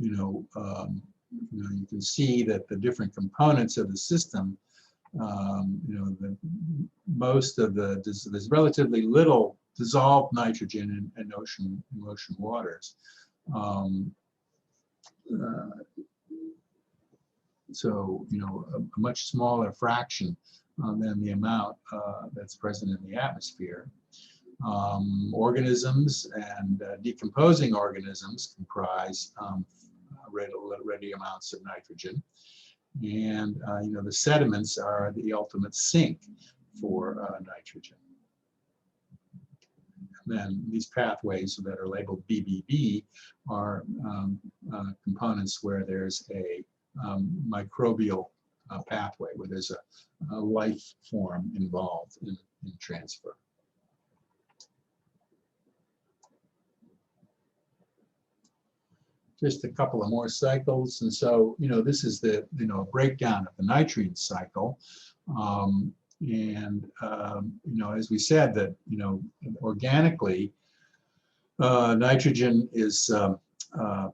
you can see that the different components of the system, there's relatively little dissolved nitrogen in ocean waters. So, a much smaller fraction than the amount that's present in the atmosphere. Organisms and decomposing organisms comprise ready amounts of nitrogen, and the sediments are the ultimate sink for nitrogen. And then these pathways that are labeled BBB are components where there's a microbial pathway, where there's a life form involved in transfer. Just a couple of more cycles. And so, this is the, breakdown of the nitrogen cycle. As we said that, organically, nitrogen is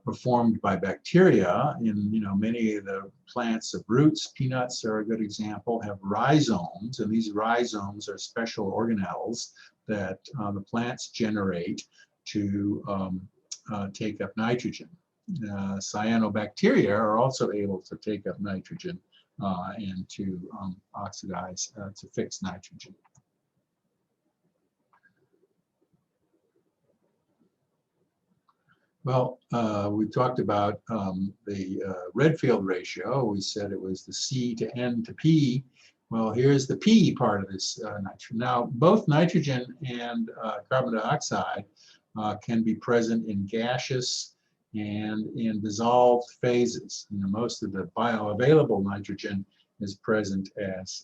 performed by bacteria in, many of the plants of roots. Peanuts are a good example, have rhizomes, and these rhizomes are special organelles that the plants generate to take up nitrogen. Cyanobacteria are also able to take up nitrogen and to oxidize, to fix nitrogen. Well, we talked about the Redfield ratio. We said it was the C to N to P. Well, here's the P part of this nitrogen. Now, both nitrogen and carbon dioxide can be present in gaseous and in dissolved phases. Most of the bioavailable nitrogen is present as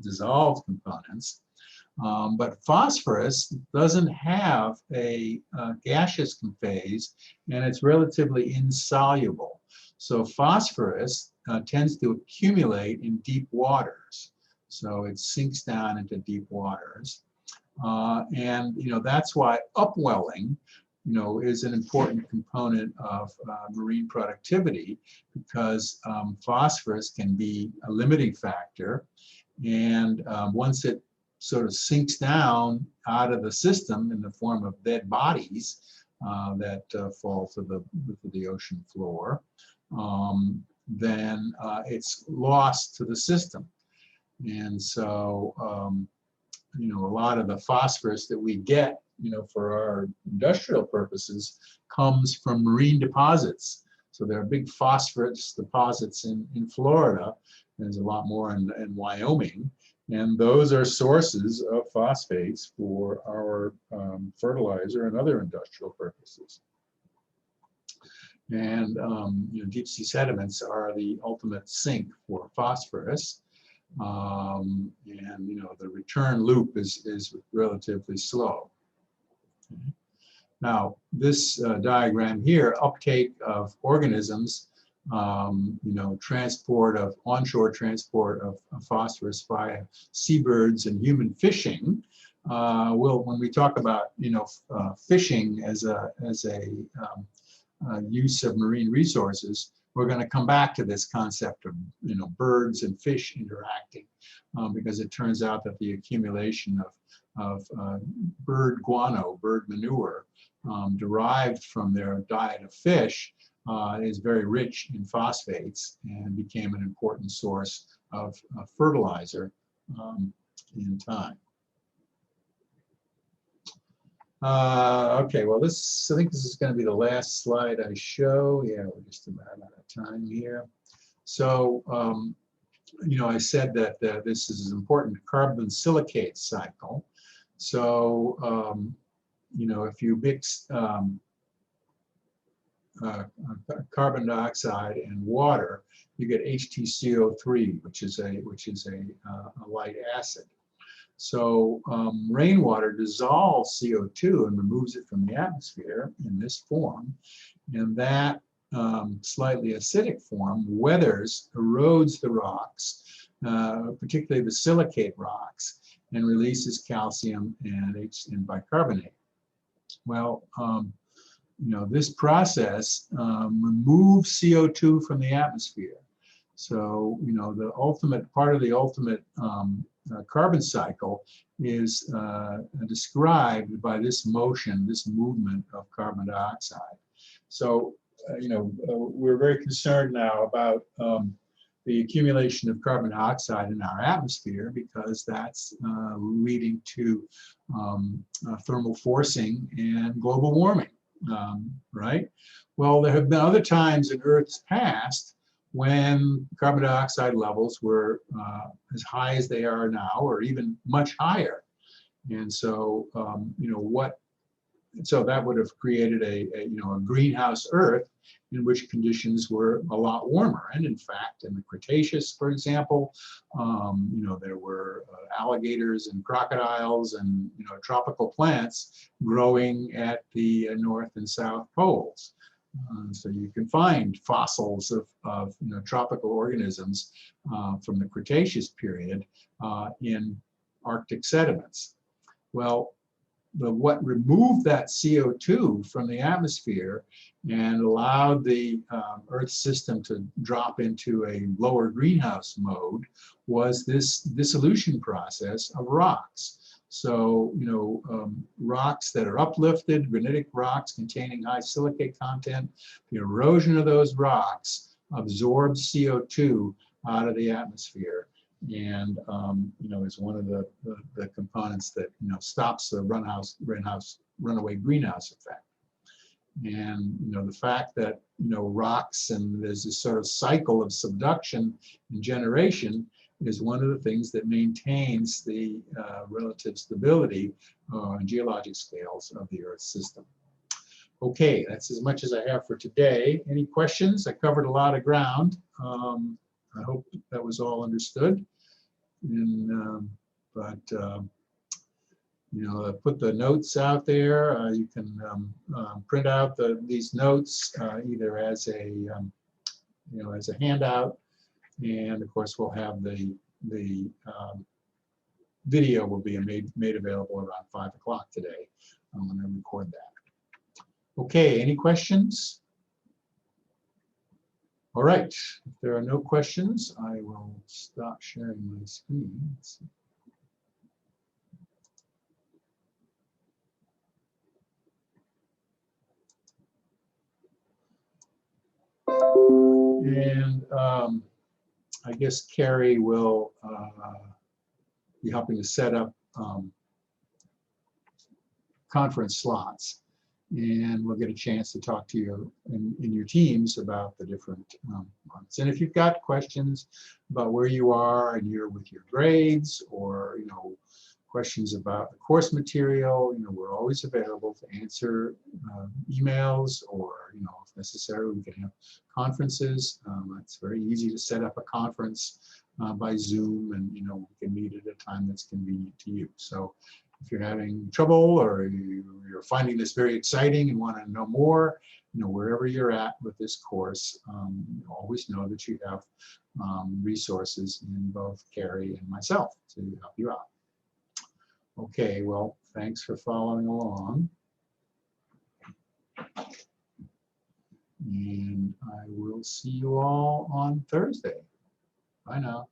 dissolved components. But phosphorus doesn't have a gaseous phase, and it's relatively insoluble. So phosphorus tends to accumulate in deep waters. So it sinks down into deep waters. And that's why upwelling is an important component of marine productivity, because phosphorus can be a limiting factor. And once it sort of sinks down out of the system in the form of dead bodies that fall to the ocean floor, then it's lost to the system. And so, a lot of the phosphorus that we get, for our industrial purposes comes from marine deposits. So there are big phosphorus deposits in Florida. There's a lot more in Wyoming. And those are sources of phosphates for our fertilizer and other industrial purposes. And deep sea sediments are the ultimate sink for phosphorus. And the return loop is relatively slow. Okay. Now, this diagram here, uptake of organisms, onshore transport of phosphorus via seabirds and human fishing. When we talk about fishing as a use of marine resources, we're going to come back to this concept of birds and fish interacting, because it turns out that the accumulation of bird guano, bird manure, derived from their diet of fish is very rich in phosphates and became an important source of fertilizer in time. Okay, well, I think this is going to be the last slide I show. Yeah, we're just about out of time here. So, I said that this is an important carbon silicate cycle. So, if you mix carbon dioxide and water, you get HTCO3, which is a light acid. So rainwater dissolves CO2 and removes it from the atmosphere in this form, and that slightly acidic form weathers, erodes the rocks, particularly the silicate rocks, and releases calcium and bicarbonate. Well, this process removes CO2 from the atmosphere. So, the ultimate part of the ultimate carbon cycle is described by this motion, this movement of carbon dioxide. So, we're very concerned now about the accumulation of carbon dioxide in our atmosphere, because that's leading to thermal forcing and global warming, right? Well, there have been other times in Earth's past when carbon dioxide levels were as high as they are now, or even much higher. And so, so that would have created a greenhouse Earth in which conditions were a lot warmer. And in fact, in the Cretaceous, for example, there were alligators and crocodiles and tropical plants growing at the North and South poles. So you can find fossils of tropical organisms from the Cretaceous period in Arctic sediments. Well, what removed that CO2 from the atmosphere and allowed the Earth system to drop into a lower greenhouse mode was this dissolution process of rocks. So, rocks that are uplifted, granitic rocks containing high silicate content, the erosion of those rocks absorbs CO2 out of the atmosphere, and is one of the components that stops the runaway greenhouse effect. And the fact that rocks, and there's this sort of cycle of subduction and generation, is one of the things that maintains the relative stability on geologic scales of the Earth system. Okay, that's as much as I have for today. Any questions? I covered a lot of ground. I hope that was all understood. And, you know, I put the notes out there. You can print out these notes either as a, you know, as a handout. And of course, we'll have the video will be made available around 5 o'clock today. I'm going to record that. Okay, any questions? All right, if there are no questions, I will stop sharing my screen. Let's see. And I guess Carrie will be helping to set up conference slots. And we'll get a chance to talk to you in your teams about the different months. And if you've got questions about where you are and you're with your grades, or you know, questions about the course material, you know, we're always available to answer emails, or you know, if necessary, we can have conferences. It's very easy to set up a conference by Zoom, and you know, we can meet at a time that's convenient to you. So if you're having trouble, or you're finding this very exciting and want to know more, you know, wherever you're at with this course, always know that you have resources in both Carrie and myself to help you out. Okay, well, thanks for following along. And I will see you all on Thursday. Bye now.